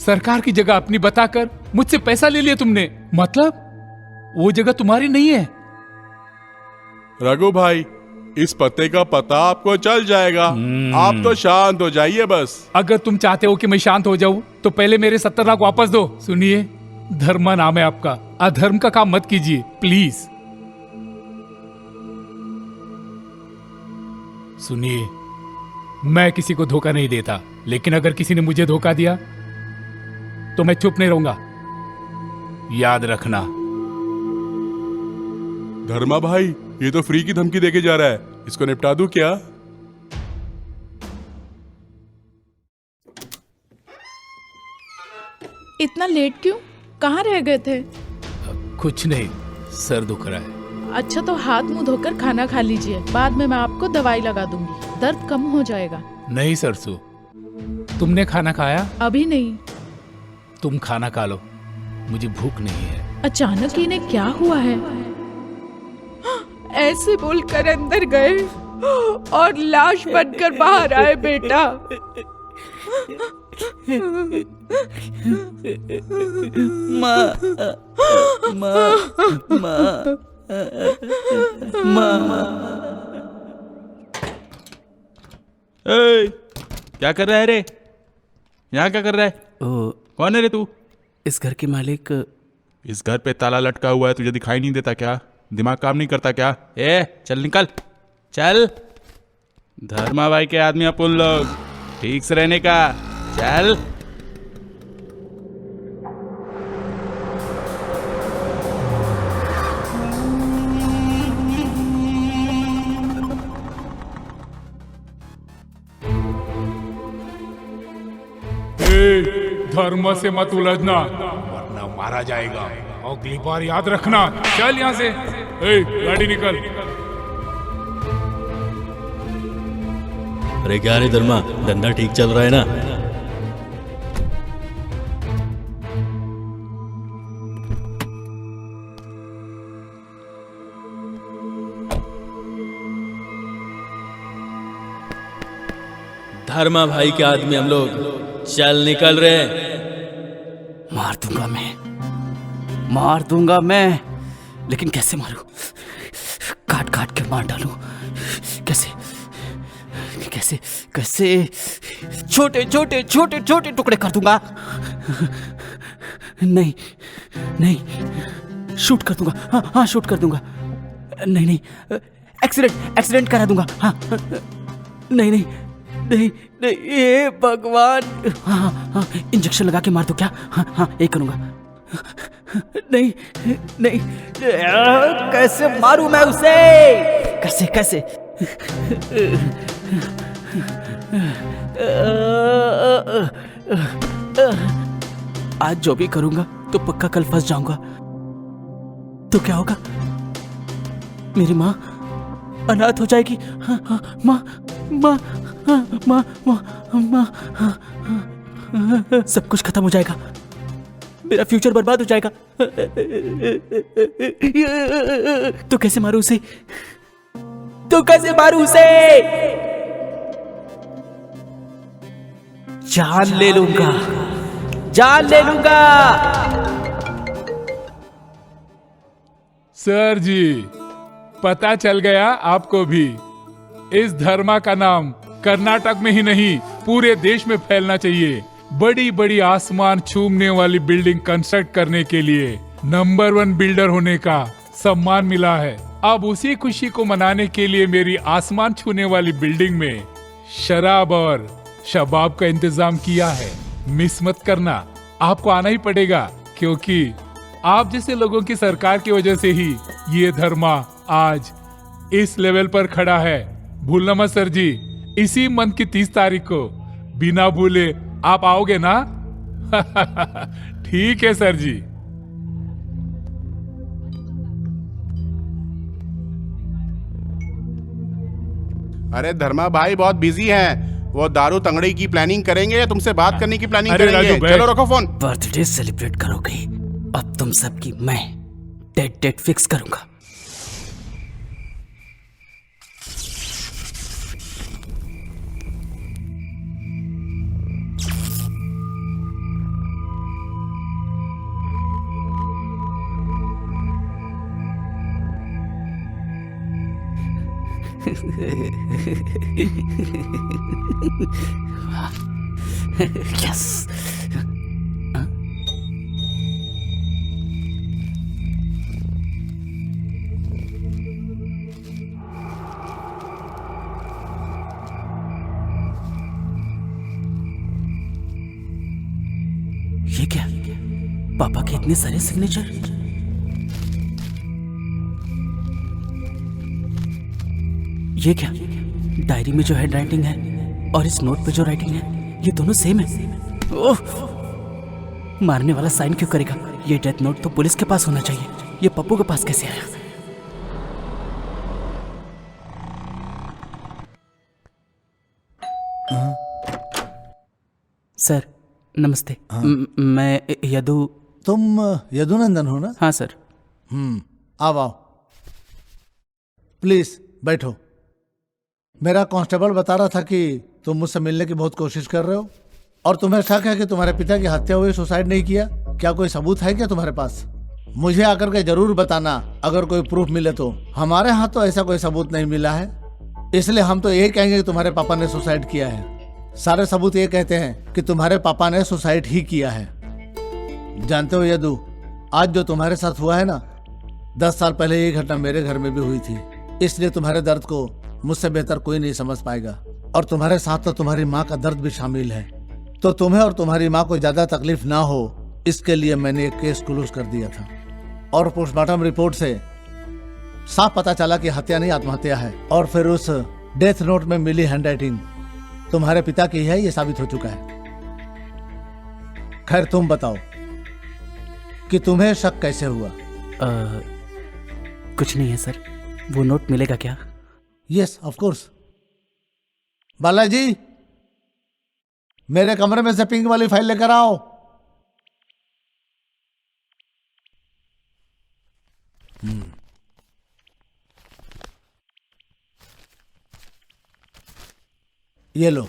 सरकार की जगह अपनी बताकर मुझसे पैसा ले लिया तुमने? मतलब वो जगह तुम्हारी नहीं है? रघु भाई, इस पते का पता आपको चल जाएगा। आप तो शांत हो जाइए बस। अगर तुम चाहते हो कि मैं शांत हो जाऊं तो पहले मेरे 70 लाख वापस दो। सुनिए, धर्मा नाम है आपका, अधर्म का काम मत कीजिए प्लीज। सुनिए, मैं किसी को धोखा नहीं देता, लेकिन अगर किसी ने मुझे धोखा दिया तो मैं चुप नहीं रहूंगा, याद रखना। धर्मा भाई, ये तो फ्री की धमकी देके जा रहा है, इसको निपटा दूं क्या? इतना लेट क्यों? कहाँ रह गए थे? कुछ नहीं, सर दुख रहा है। अच्छा तो हाथ मुंह धोकर खाना खा लीजिए, बाद में मैं आपको दवाई लगा दूंगी, दर्द कम हो जाएगा। नहीं सरसू, तुमने खाना खाया? अभी नहीं। तुम खाना खा लो, मुझे भूख नहीं है। अचानक इन्हें क्या हुआ है? ऐसे बोलकर अंदर गए और लाश बनकर बाहर आए बेटा। माँ, माँ, माँ, माँ। क्या कर रहा है रे? यहाँ क्या कर रहा है? कौन है रे तू? इस घर के मालिक। इस घर पे ताला लटका हुआ है, तुझे दिखाई नहीं देता क्या? दिमाग काम नहीं करता क्या? चल निकल, चल। धर्मा भाई के आदमी अपन लोग, ठीक से रहने का। चल। धर्म से मत उलझना वरना मारा जाएगा। अगली बार याद रखना। चल यहाँ से। गाड़ी निकल। अरे क्या रे धर्मा, धंधा ठीक चल रहा है ना? धर्मा भाई के आदमी हम लोग, चल निकल रहे। मार दूंगा मैं, मार दूंगा मैं, लेकिन कैसे मारूं? काट काट के मार डालूं? कैसे कैसे कैसे? छोटे छोटे छोटे छोटे टुकड़े कर दूंगा। नहीं नहीं, शूट कर दूंगा। हाँ हाँ, शूट कर दूंगा। नहीं नहीं, एक्सीडेंट करा दूंगा। हाँ नहीं नहीं नहीं नहीं, ये भगवान। हाँ हाँ, इंजेक्शन लगा के मार दो क्या? हाँ हाँ, यही करूंगा। नहीं नहीं, कैसे मारूं मैं उसे? कैसे कैसे? आज जो भी करूंगा तो पक्का कल फंस जाऊंगा। तो क्या होगा? मेरी माँ अनाथ हो जाएगी। हाँ, हाँ, माँ माँ हाँ, माँ माँ माँ हाँ, हाँ, सब कुछ खत्म हो जाएगा। मेरा फ्यूचर बर्बाद हो जाएगा। तो कैसे मारूं उसे? तो कैसे मारूं उसे? जान ले लूंगा, जान ले लूंगा। सर जी, पता चल गया आपको भी। इस धर्मा का नाम कर्नाटक में ही नहीं पूरे देश में फैलना चाहिए। बड़ी बड़ी आसमान छूने वाली बिल्डिंग कंस्ट्रक्ट करने के लिए नंबर 1 बिल्डर होने का सम्मान मिला है। अब उसी खुशी को मनाने के लिए मेरी आसमान छूने वाली बिल्डिंग में शराब और शबाब का इंतजाम किया है। मिस मत करना, आपको आना ही पड़ेगा, क्योंकि आप जैसे लोगों की सरकार की वजह से ही ये धर्मा आज इस लेवल पर खड़ा है। भूलना मत सर जी, इसी मंथ की 30 तारीख को बिना भूले आप आओगे ना? ठीक है सर जी। अरे धर्मा भाई बहुत बिजी हैं। वो दारू तंगड़ी की प्लानिंग करेंगे या तुमसे बात करने की प्लानिंग अरे करेंगे? राजू भाई। चलो रखो फोन। बर्थडे सेलिब्रेट करोगे? अब तुम सबकी मैं डेट फिक्स करूंगा। यस। ये क्या? पापा के इतने सारे सिग्नेचर। ये क्या? डायरी में जो हैंडराइटिंग है और इस नोट पे जो राइटिंग है, ये दोनों सेम है। ओह! मारने वाला साइन क्यों करेगा? ये डेथ नोट तो पुलिस के पास होना चाहिए। ये पप्पू के पास कैसे आया? सर नमस्ते। मैं यदु। तुम यदुनंदन हो ना? हाँ सर। आओ आओ, प्लीज बैठो। मेरा कांस्टेबल बता रहा था कि तुम मुझसे मिलने की बहुत कोशिश कर रहे हो और तुम्हें शक है कि तुम्हारे पिता की हत्या हुई, सुसाइड नहीं किया। क्या कोई सबूत है क्या तुम्हारे पास? मुझे आकर के जरूर बताना अगर कोई प्रूफ मिले तो। हमारे यहाँ तो ऐसा कोई सबूत नहीं मिला है, इसलिए हम तो ये कहेंगे कि तुम्हारे पापा ने सुसाइड किया है। सारे सबूत ये कहते हैं कि तुम्हारे पापा ने सुसाइड ही किया है। जानते हो यदु, आज जो तुम्हारे साथ हुआ है ना, 10 साल पहले ये घटना मेरे घर में भी हुई थी। इसलिए तुम्हारे दर्द को मुझसे बेहतर कोई नहीं समझ पाएगा, और तुम्हारे साथ तो तुम्हारी माँ का दर्द भी शामिल है। तो तुम्हें और तुम्हारी माँ को ज्यादा तकलीफ ना हो, इसके लिए मैंने एक केस क्लोज कर दिया था। और पोस्टमार्टम रिपोर्ट से साफ पता चला कि हत्या नहीं आत्महत्या है। और फिर उस डेथ नोट में मिली हैंडराइटिंग तुम्हारे पिता की है, ये साबित हो चुका है। खैर तुम बताओ कि तुम्हें शक कैसे हुआ? कुछ नहीं है सर। वो नोट मिलेगा क्या? Yes of course. बालाजी, मेरे कमरे में से पिंक वाली फाइल लेकर आओ। ये लो।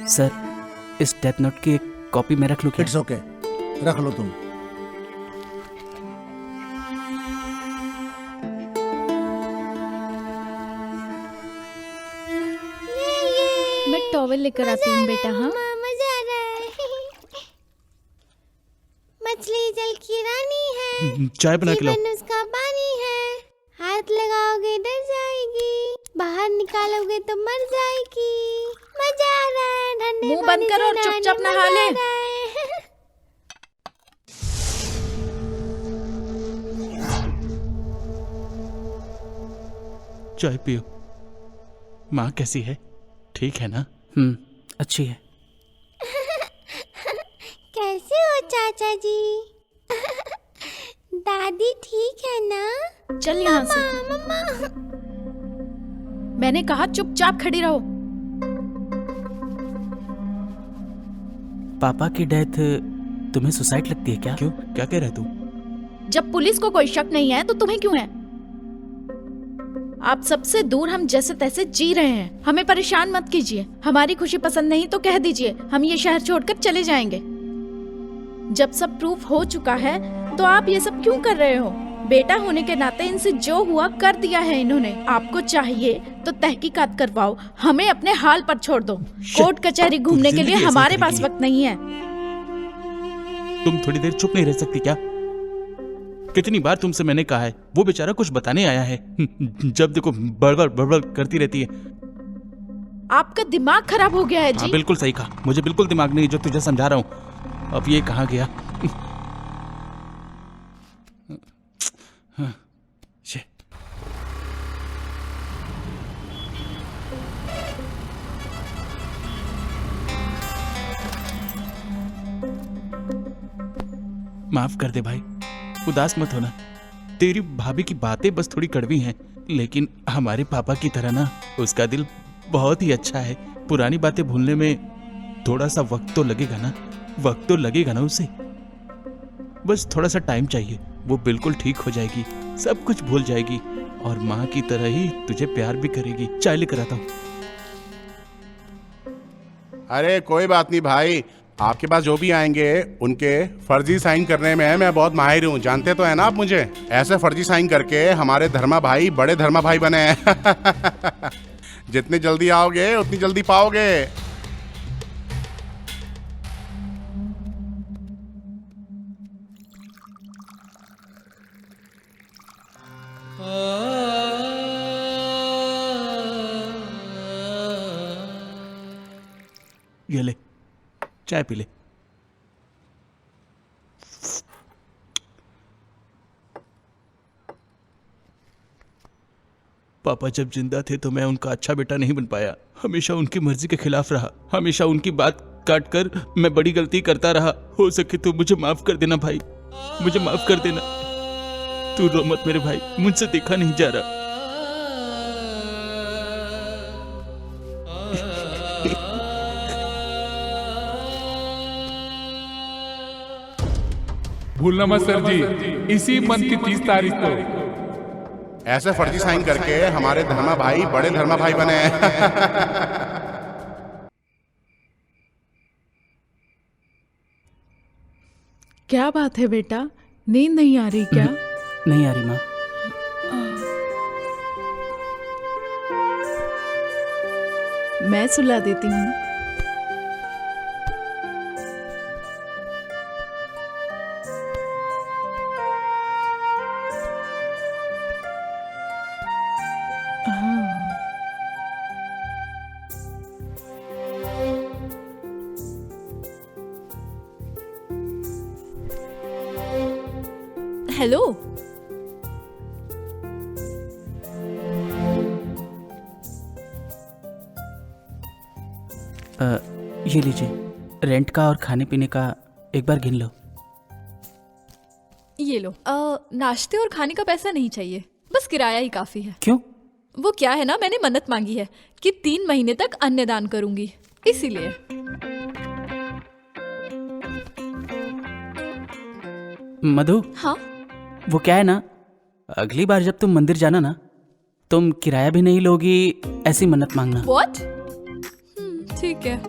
सर, इस डेथ नोट की एक कॉपी मैं रख लूं क्या? इट्स ओके, रख लो तुम। मैं टॉवेल लेकर आती हूँ बेटा। हाँ मजा आ रहा है। मछली जल की रानी है, चाय बना के लाओ। जीवन उसका पानी है। हाथ लगाओगे डर जाएगी, बाहर निकालोगे तो मर जाएगी। मजा आ रहा है, ठंडे मुंह बंद करो और चुपचाप नहा ले। चाय पियो। माँ कैसी है? ठीक है ना? अच्छी है। कैसे हो चाचा जी? दादी ठीक है ना? चल यहाँ से। मम्मा मैंने कहा चुपचाप खड़ी रहो। पापा की डेथ तुम्हें सुसाइड लगती है क्या? क्यों, क्या कह रहे तू? जब पुलिस को कोई शक नहीं है तो तुम्हें क्यों है? आप सबसे दूर हम जैसे तैसे जी रहे हैं, हमें परेशान मत कीजिए। हमारी खुशी पसंद नहीं तो कह दीजिए, हम ये शहर छोड़कर चले जाएंगे। जब सब प्रूफ हो चुका है तो आप ये सब क्यों कर रहे हो? बेटा होने के नाते इनसे जो हुआ कर दिया है इन्होंने। आपको चाहिए तो तहकीकात करवाओ, हमें अपने हाल पर छोड़ दो। कोर्ट कचहरी घूमने के लिए हमारे पास वक्त नहीं है। तुम थोड़ी देर चुप नहीं रह सकती क्या? कितनी बार तुमसे मैंने कहा है, वो बेचारा कुछ बताने आया है, जब देखो बड़बड़ बड़बड़ करती रहती है। आपका दिमाग खराब हो गया है जी। हाँ, बिल्कुल सही कहा। मुझे बिल्कुल दिमाग नहीं जो तुझे समझा रहा हूँ। अब ये कहाँ गया? माफ कर दे भाई, उदास मत होना। तेरी भाभी की बातें बस थोड़ी कड़वी हैं, लेकिन हमारे पापा की तरह ना उसका दिल बहुत ही अच्छा है। पुरानी बातें भूलने में थोड़ा सा वक्त तो लगेगा ना, वक्त तो लगेगा ना उसे। बस थोड़ा सा टाइम चाहिए, वो बिल्कुल ठीक हो जाएगी, सब कुछ भूल जाएगी और माँ की तरह ही तुझे प्यार भी करेगी। चाय लेकर आता हूँ। अरे कोई बात नहीं भाई, आपके पास जो भी आएंगे उनके फर्जी साइन करने में मैं बहुत माहिर हूँ। जानते तो है ना आप मुझे। ऐसे फर्जी साइन करके हमारे धर्मा भाई बड़े धर्मा भाई बने हैं। जितनी जल्दी आओगे उतनी जल्दी पाओगे। ये ले, चाय पी ले। पापा जब जिंदा थे तो मैं उनका अच्छा बेटा नहीं बन पाया। हमेशा उनकी मर्जी के खिलाफ रहा, हमेशा उनकी बात काट कर मैं बड़ी गलती करता रहा। हो सके तो मुझे माफ कर देना भाई, मुझे माफ कर देना। तू रो मत मेरे भाई, मुझसे देखा नहीं जा रहा। भूलना मत सर जी, इसी मंथ की 30 तारीख को। ऐसे फर्जी साइन करके हमारे धर्मा भाई बड़े धर्मा भाई बने हैं। क्या बात है बेटा, नींद नहीं आ रही क्या? नहीं आ रही माँ। मैं सुला देती हूँ। हेलो, ये लीजिए, रेंट का और खाने पीने का एक बार गिन लो। ये लो। नाश्ते और खाने का पैसा नहीं चाहिए, बस किराया ही काफी है। क्यों? वो क्या है ना, मैंने मन्नत मांगी है कि 3 महीने तक अन्नदान करूंगी, इसीलिए। मधु, हाँ, वो क्या है ना, अगली बार जब तुम मंदिर जाना ना, तुम किराया भी नहीं लोगी, ऐसी मन्नत मांगना। व्हाट? ठीक है।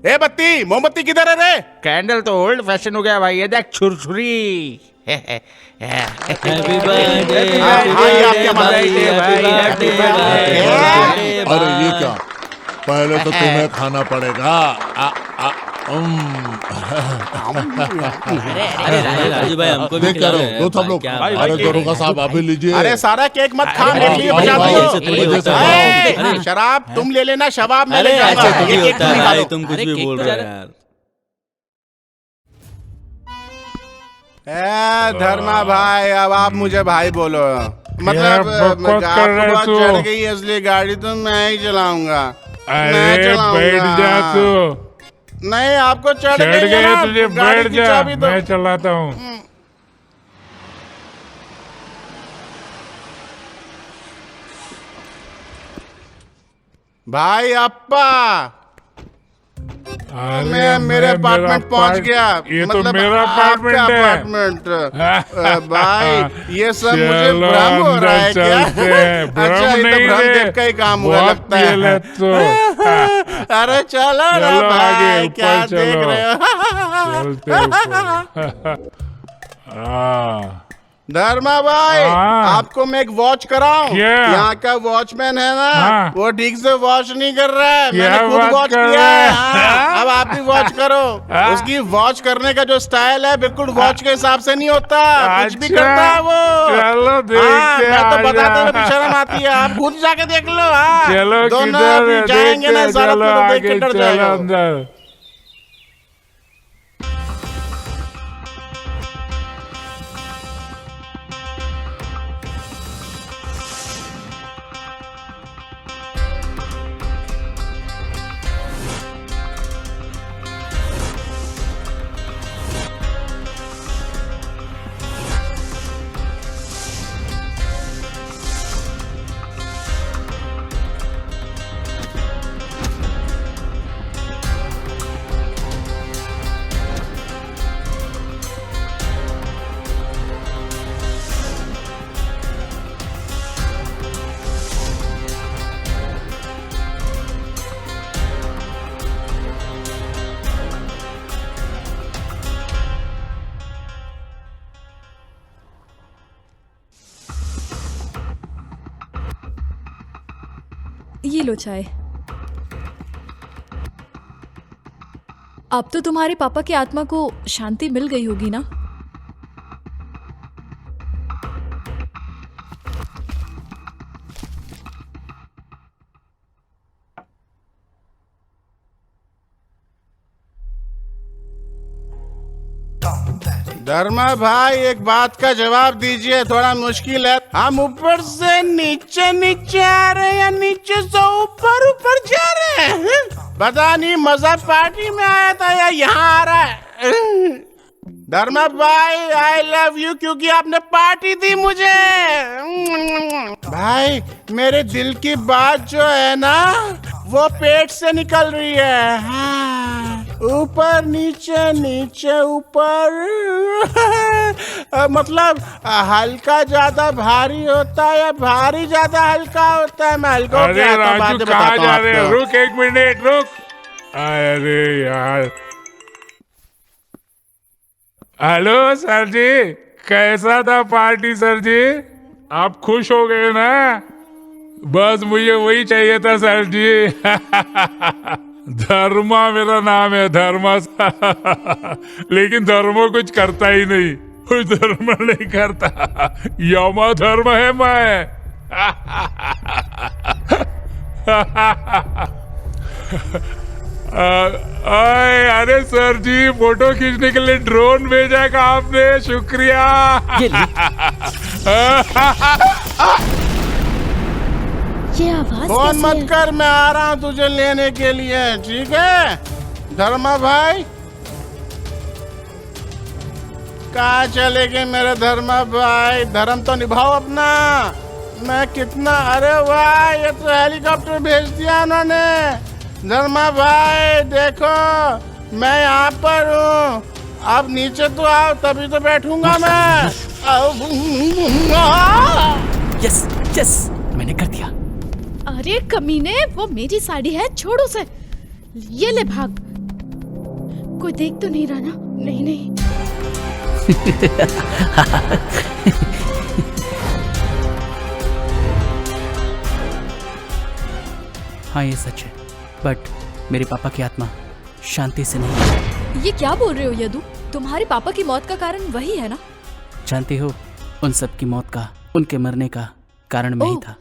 ए बत्ती, मोमबत्ती किधर है रे? कैंडल तो ओल्ड फैशन हो गया भाई, ये देख छुरछुरी। अरे ये क्या, पहले तो तुम्हें खाना पड़ेगा। राजू भाई हमको भी करो दो सब लोग। अरे दरोगा साहब आप भी लीजिए। अरे सारा केक मत खा, मेरे लिए बचा दो। शराब तुम ले लेना, शबाब मैं ले जाऊंगा। तुम कुछ भी बोल रहे हो यार। धर्मा भाई, अब आप मुझे भाई बोलो। मतलब आपको बहुत चढ़ गई असली गाड़ी तो मैं ही चलाऊंगा। बैठ जा तू। नहीं आपको चढ़ गई ना, तुझे बैठ जा, मैं चलाता हूँ। भाई अप्पा, मैं मेरे अपार्टमेंट पहुंच गया। ये मतलब तो मेरा अपार्टमेंट है। भाई ये सब मुझे भ्रम हो रहा है क्या? अच्छा ये तो भ्रम देख का ही काम हुआ लगता है। अरे चलो ना भाई, क्या देख रहे हो? धर्मा भाई, आपको मैं एक वॉच कराऊं? यहाँ का वॉचमैन है ना, वो ठीक से वॉच नहीं कर रहा है। मैंने खुद वॉच किया है। अब आप भी वॉच करो। उसकी वॉच करने का जो स्टाइल है बिल्कुल वॉच के हिसाब से नहीं होता, कुछ भी करता है वो। मैं तो बताते हुए शर्म आती है, आप खुद जाके देख लो। दोनों अभी जाएंगे ना, सारा देख के डर जाएगा। ये लो चाय। अब तो तुम्हारे पापा की आत्मा को शांति मिल गई होगी ना? धर्मा भाई एक बात का जवाब दीजिए, थोड़ा मुश्किल है। हम ऊपर से नीचे नीचे आ रहे हैं या नीचे से ऊपर ऊपर जा रहे हैं? पता नहीं, मजा पार्टी में आया था या यहाँ आ रहा है। धर्मा भाई आई लव यू, क्योंकि आपने पार्टी दी मुझे। भाई मेरे दिल की बात जो है ना, वो पेट से निकल रही है। हाँ। ऊपर नीचे नीचे ऊपर मतलब हल्का ज्यादा भारी होता है या भारी ज्यादा हल्का होता है? मैं हल्का राजू कहाँ जा रहे हैं? रुक एक मिनट रुक। अरे यार, हेलो सर जी, कैसा था पार्टी सर जी? आप खुश हो गए ना? बस मुझे वही चाहिए था सर जी। धर्मा मेरा नाम है, धर्मा। लेकिन धर्मो कुछ करता ही नहीं, कुछ धर्म नहीं करता। यमा धर्म है मैं। अरे सर जी, फोटो खींचने के लिए ड्रोन भेजा का आपने, शुक्रिया। ये आवाज फोन मत कर, मैं आ रहा हूँ तुझे लेने के लिए, ठीक है? धर्मा भाई कहाँ चले गए मेरे धर्मा भाई? धर्म तो निभाओ अपना। मैं कितना, अरे वाह, ये तो हेलीकॉप्टर भेज दिया उन्होंने। धर्मा भाई देखो, मैं यहाँ पर हूँ, अब नीचे तो आओ तभी तो बैठूंगा मैं। यस यस, मैंने कर दिया। अरे कमीने, वो मेरी साड़ी है, छोड़ उसे। ये ले भाग। कोई देख तो नहीं रहा ना? नहीं नहीं। हाँ ये सच है, बट मेरे पापा की आत्मा शांति से नहीं है। ये क्या बोल रहे हो यदु? तुम्हारे पापा की मौत का कारण वही है ना? जानते हो, उन सब की मौत का, उनके मरने का कारण मैं ही ओह, था।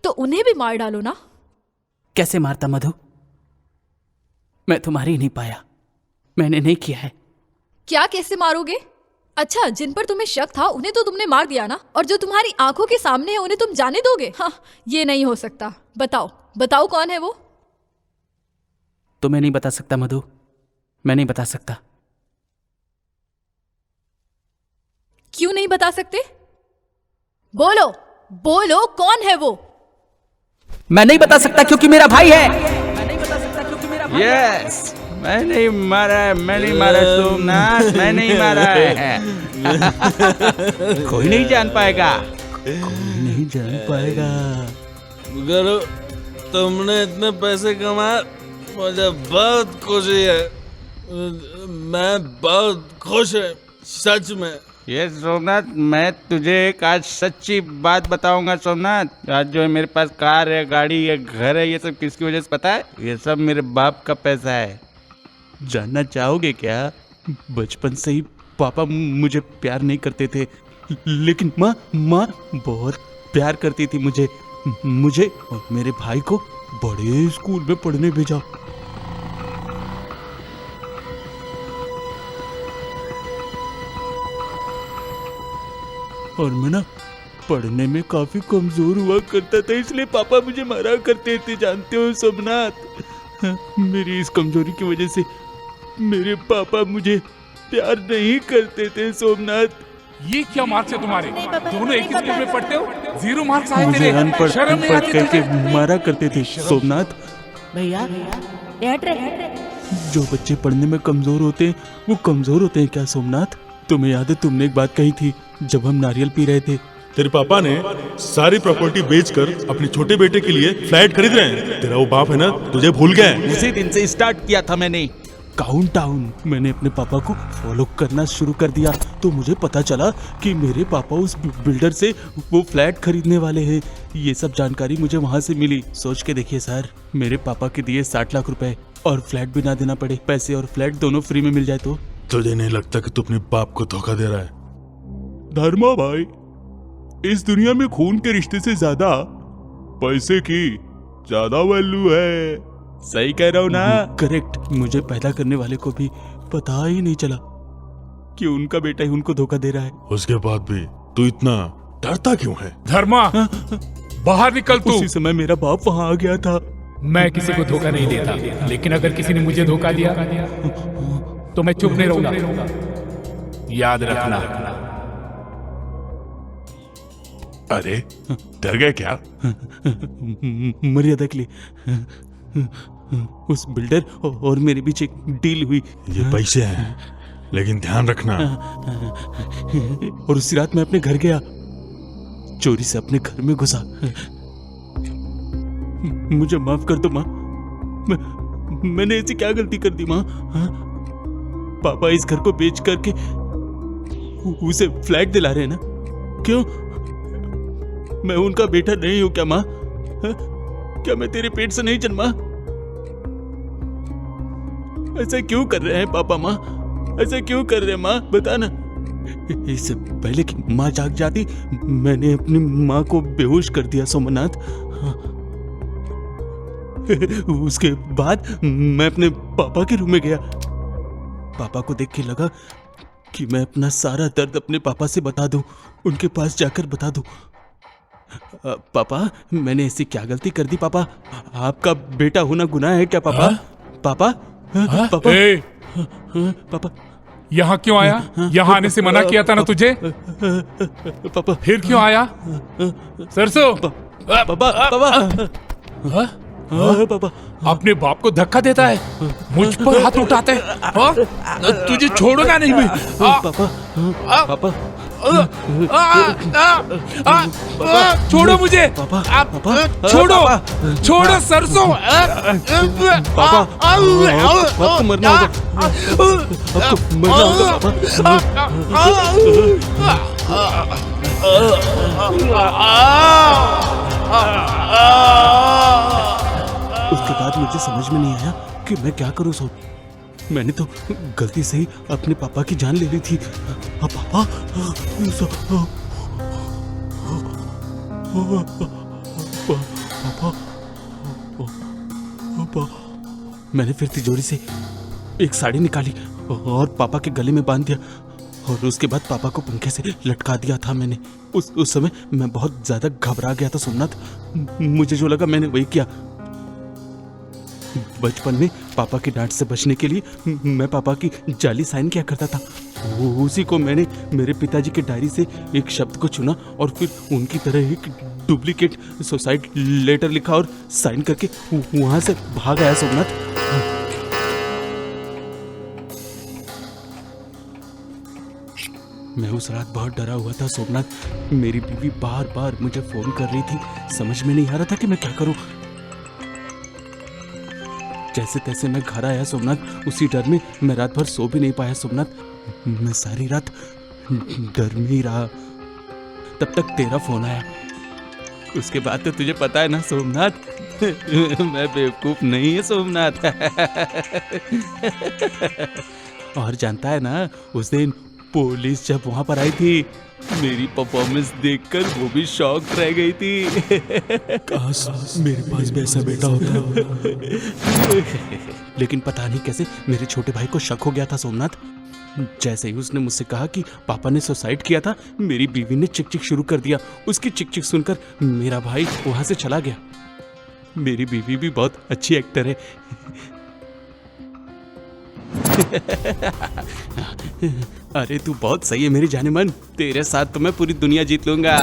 तो उन्हें भी मार डालो ना। कैसे मारता मधु? मैं तुम्हारी ही नहीं पाया, मैंने नहीं किया है। क्या कैसे मारोगे? अच्छा, जिन पर तुम्हें शक था उन्हें तो तुमने मार दिया ना, और जो तुम्हारी आंखों के सामने है उन्हें तुम जाने दोगे? हाँ, ये नहीं हो सकता। बताओ बताओ कौन है वो? तुम्हें नहीं बता सकता मधु, मैं नहीं बता सकता। क्यों नहीं बता सकते? बोलो बोलो, कौन है वो? मैं नहीं बता सकता क्योंकि मेरा भाई है। मैं नहीं बता सकता क्योंकि मेरा भाई यस, मैं नहीं मारा है, मैं नहीं मारा सोमनाथ, मैं नहीं मारा है। कोई नहीं जान पाएगा, कोई नहीं जान पाएगा। गुरु, तुमने इतने पैसे कमाए, मुझे बहुत खुशी है। मैं बहुत खुश है, सच में। ये सोमनाथ, मैं तुझे एक आज सच्ची बात बताऊंगा सोमनाथ। आज जो है मेरे पास कार है, गाड़ी है, घर है, ये सब किसकी वजह से पता है? ये सब मेरे बाप का पैसा है। जानना चाहोगे क्या? बचपन से ही पापा मुझे प्यार नहीं करते थे, लेकिन माँ बहुत प्यार करती थी मुझे और मेरे भाई को बड़े स्कूल में पढ़ने भेजा। और मैं ना पढ़ने में काफी कमजोर हुआ करता था, इसलिए पापा मुझे मारा करते थे, जानते हो सोमनाथ। मेरी इस कमजोरी की वजह से मेरे पापा मुझे प्यार नहीं करते थे सोमनाथ। ये क्या मार्क्स है तुम्हारे? दोनों एक ही स्कूल में पढ़ते हो? 0 मार्क्स आए मुझे तेरे? अनपढ़ शर्म नहीं आती करके तुझे? मारा करते थे सोमनाथ। भैया जो बच्चे पढ़ने में कमजोर होते हैं वो कमजोर होते हैं क्या सोमनाथ? तुम्हें याद है तुमने एक बात कही थी जब हम नारियल पी रहे थे? तेरे पापा ने सारी प्रॉपर्टी बेचकर अपने छोटे बेटे के लिए फ्लैट खरीद रहे हैं। तेरा वो बाप है ना, तुझे भूल गया है? उसी दिन से स्टार्ट किया था मैंने काउंट डाउन। मैंने अपने पापा को फॉलो करना शुरू कर दिया तो मुझे पता चला कि मेरे पापा उस बिल्डर से वो फ्लैट खरीदने वाले हैं। ये सब जानकारी मुझे वहां से मिली। सोच के देखिए सर, मेरे पापा के दिए 60 लाख रुपए और फ्लैट भी ना देना पड़े, पैसे और फ्लैट दोनों फ्री में मिल जाए तो? तुझे नहीं लगता कि तू अपने बाप को धोखा दे रहा है? धर्मा भाई, इस दुनिया में खून के रिश्ते से ज्यादा पैसे की ज्यादा वैल्यू है। सही कह रहा हूँ ना? करेक्ट। मुझे पैदा करने वाले को भी पता ही नहीं चला कि उनका बेटा ही उनको धोखा दे रहा है। उसके बाद भी तू इतना डरता क्यों है? धर्मा, बाहर निकल तू। उसी समय मेरा बाप वहाँ आ गया था। मैं किसी को धोखा नहीं देता, लेकिन अगर किसी ने मुझे धोखा दिया तो मैं चुप नहीं रहूंगा, याद रखना। अरे डर गए क्या? मर्यादा के लिए उस बिल्डर और मेरे बीच एक डील हुई। ये पैसे हैं, लेकिन ध्यान रखना। और उसी रात मैं अपने घर गया, चोरी से अपने घर में घुसा। मुझे माफ कर दो माँ, मैंने ऐसी क्या गलती कर दी माँ? पापा इस घर को बेच करके उसे फ्लैट दिला रहे हैं ना? क्यों? मैं उनका बेटा नहीं हूं क्या माँ? क्या मैं तेरे पेट से नहीं जन्मा? ऐसा क्यों कर रहे हैं पापा माँ? ऐसा क्यों कर रहे हैं माँ? बता ना। इससे पहले कि माँ जाग जाती मैंने अपनी माँ को बेहोश कर दिया सोमनाथ। उसके बाद मैं अपने पापा के रूम में गया। पापा को देख के लगा कि मैं अपना सारा दर्द अपने पापा से बता दूं, उनके पास जाकर बता दूं। पापा, मैंने ऐसी क्या गलती कर दी पापा? आपका बेटा होना गुनाह है क्या पापा? पापा? पापा? पापा यहाँ क्यों आया? यहाँ आने से मना किया था ना तुझे? पापा फिर क्यों आया? सरसों, पापा पापा पापा अपने बाप को धक्का देता है, मुझ पर हाथ उठाते है। तुझे छोड़ूंगा नहीं मैं। पापा पापा छोड़ो मुझे, छोड़ो, छोड़ो सरसों। पापा, आपको मरना होगा, आपको मरना उसके बाद मुझे समझ में नहीं आया कि मैं क्या करूं। सो मैंने तो गलती से ही अपने पापा की जान ले ली थी। पापा, पापा, मैंने फिर तिजोरी से एक साड़ी निकाली और पापा के गले में बांध दिया और उसके बाद पापा को पंखे से लटका दिया था मैंने। उस समय मैं बहुत ज्यादा घबरा गया था सोमनाथ। मुझे जो लगा मैंने वही किया। बचपन में पापा की डांट से बचने के लिए मैं पापा की जाली साइन किया करता था। उसी को मैंने मेरे पिताजी की डायरी से एक शब्द को चुना और फिर उनकी तरह एक डुप्लीकेट सुसाइड लेटर लिखा और साइन करके वहां से भाग आया सोमनाथ। मैं उस रात बहुत डरा हुआ था सोमनाथ। मेरी बीवी बार बार मुझे फोन कर रही थी। समझ में नहीं आ रहा था कि मैं क्या करूं। जैसे तैसे मैं घर आया सोमनाथ। उसी डर में मैं रात भर सो भी नहीं पाया सोमनाथ। मैं सारी रात डर में ही रहा। तब तक तेरा फोन आया। उसके बाद तो तुझे पता है ना सोमनाथ, मैं बेवकूफ नहीं है सोमनाथ। और जानता है ना, उस दिन पुलिस जब वहां पर आई थी, मेरी परफॉर्मेंस देखकर वो भी शॉक रह गई थी। काश मेरे पास भी ऐसा बेटा होता। लेकिन पता नहीं कैसे मेरे छोटे भाई को शक हो गया था सोमनाथ। जैसे ही उसने मुझसे कहा कि पापा ने सुसाइड किया था, मेरी बीवी ने चिक चिक शुरू कर दिया। उसकी चिक चिक सुनकर मेरा भाई वहां से चला गया। मेरी बीवी भी बहुत अच्छी एक्टर है। अरे तू बहुत सही है मेरी जाने मन। तेरे साथ तो मैं पूरी दुनिया जीत लूंगा।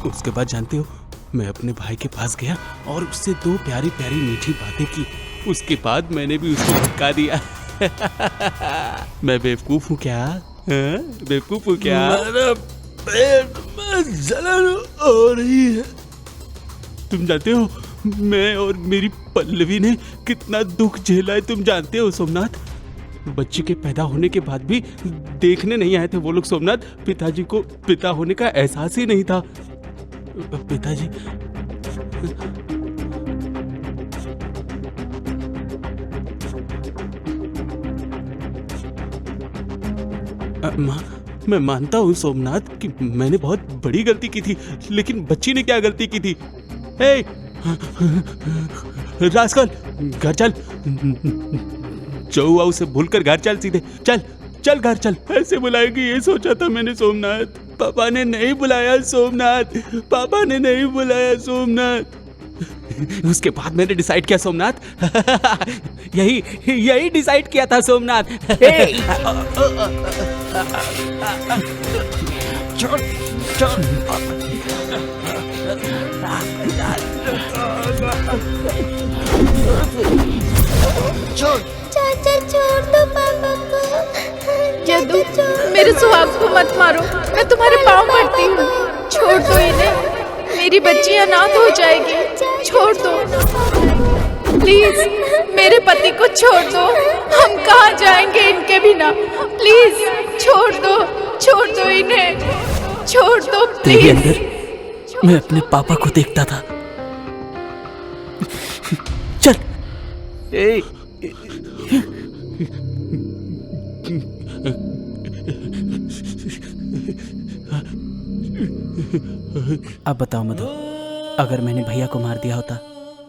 उसके बाद जानते हो, मैं अपने भाई के पास गया और उससे 2 प्यारी प्यारी मीठी बातें की। उसके बाद मैंने भी उसको भटका दिया। मैं बेवकूफ हूँ क्या? बेवकूफ हूँ क्या? मेरे पेट में जलन हो रही है। तुम जानते हो मैं और मेरी पल्लवी ने कितना दुख झेला है, तुम जानते हो सोमनाथ। बच्चे के पैदा होने के बाद भी देखने नहीं आए थे वो लोग सोमनाथ। पिताजी को पिता होने का एहसास ही नहीं था। पिताजी माँ, मैं मानता हूँ सोमनाथ कि मैंने बहुत बड़ी गलती की थी, लेकिन बच्ची ने क्या गलती की थी? हे रास्कल, घर चल। जो हुआ उसे भूलकर घर चल, सीधे चल चल घर चल। ऐसे बुलाएगी ये सोचा था मैंने सोमनाथ। पापा ने नहीं बुलाया सोमनाथ, पापा ने नहीं बुलाया सोमनाथ। उसके बाद मैंने डिसाइड किया सोमनाथ। यही डिसाइड किया था सोमनाथ। छोड़ छोड़। चाचा छोड़ दो पापा को। जदू, मेरे सुहाग को मत मारो, मैं तुम्हारे पाँव पड़ती हूँ। छोड़ दो इन्हें, मेरी बच्ची अनाथ हो जाएगी। छोड़ दो प्लीज, मेरे पति को छोड़ दो। हम कहाँ जाएंगे इनके बिना? प्लीज छोड़ दो इन्हें, छोड़ दो तेरे प्लीज। अंदर मैं अपने पापा को देखता था। चल। अब बताओ मधु, अगर मैंने भैया को मार दिया होता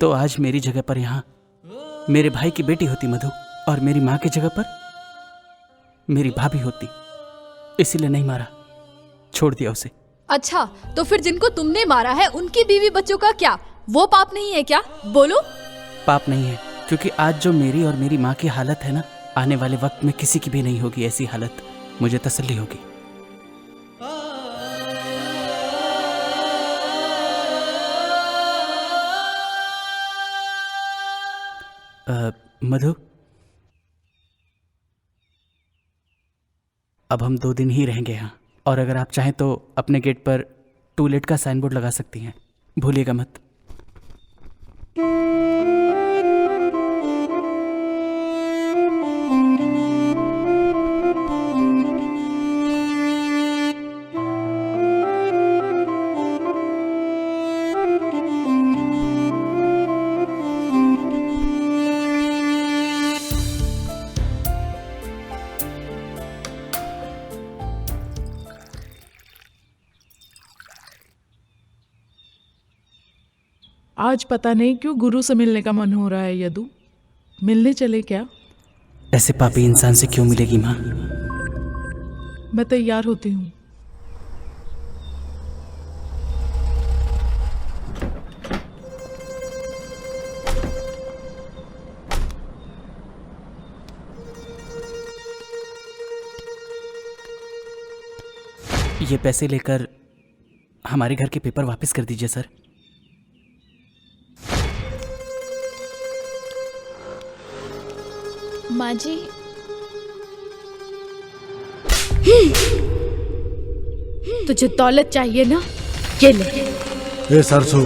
तो आज मेरी जगह पर यहाँ मेरे भाई की बेटी होती मधु, और मेरी माँ की जगह पर मेरी भाभी होती। इसीलिए नहीं मारा, छोड़ दिया उसे। अच्छा, तो फिर जिनको तुमने मारा है उनकी बीवी बच्चों का क्या? वो पाप नहीं है क्या? बोलो। पाप नहीं है, क्योंकि आज जो मेरी और मेरी माँ की हालत है ना, आने वाले वक्त में किसी की भी नहीं होगी ऐसी हालत। मुझे तसल्ली होगी। मधु, अब हम 2 दिन ही रहेंगे यहाँ, और अगर आप चाहें तो अपने गेट पर टू लेट का साइन बोर्ड लगा सकती हैं, भूलिएगा मत। आज पता नहीं क्यों गुरु से मिलने का मन हो रहा है यदु। मिलने चले क्या? ऐसे पापी इंसान से क्यों मिलेगी माँ? मैं तैयार होती हूँ। ये पैसे लेकर हमारे घर के पेपर वापस कर दीजिए सर। माँ जी, तुझे दौलत चाहिए ना, ये ले। ये सरसों,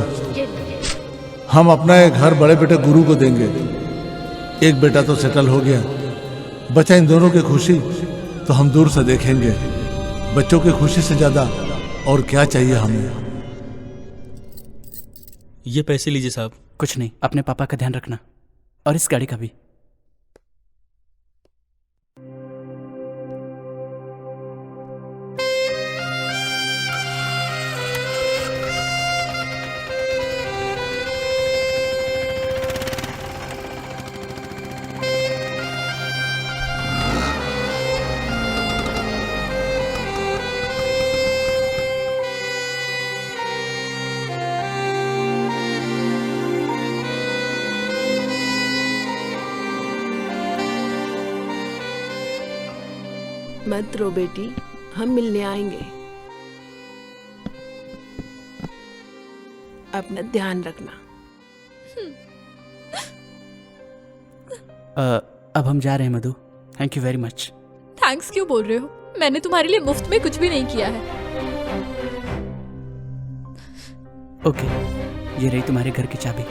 हम अपना एक घर बड़े बेटे गुरु को देंगे। एक बेटा तो सेटल हो गया, बचा इन दोनों की खुशी तो हम दूर से देखेंगे। बच्चों की खुशी से ज्यादा और क्या चाहिए हमें। ये पैसे लीजिए साहब। कुछ नहीं, अपने पापा का ध्यान रखना, और इस गाड़ी का भी। मत रो बेटी, हम मिलने आएंगे। अपना ध्यान रखना। अब हम जा रहे हैं Madhu. Thank you very much. Thanks क्यों बोल रहे हो? मैंने तुम्हारे लिए मुफ्त में कुछ भी नहीं किया है। ओके, ये रही तुम्हारे घर की चाबी।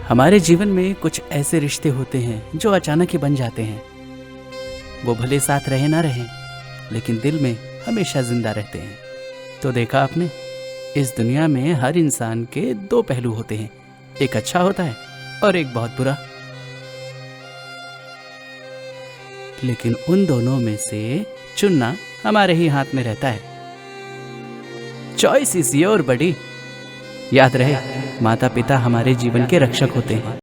हमारे जीवन में कुछ ऐसे रिश्ते होते हैं जो अचानक ही बन जाते हैं। वो भले साथ रहे ना रहे, लेकिन दिल में हमेशा जिंदा रहते हैं। तो देखा आपने, इस दुनिया में हर इंसान के 2 पहलू होते हैं, एक अच्छा होता है और एक बहुत बुरा। लेकिन उन दोनों में से चुनना हमारे ही हाथ में रहता है। चॉइस इज योर बडी। याद रहे, माता पिता हमारे जीवन के रक्षक होते हैं।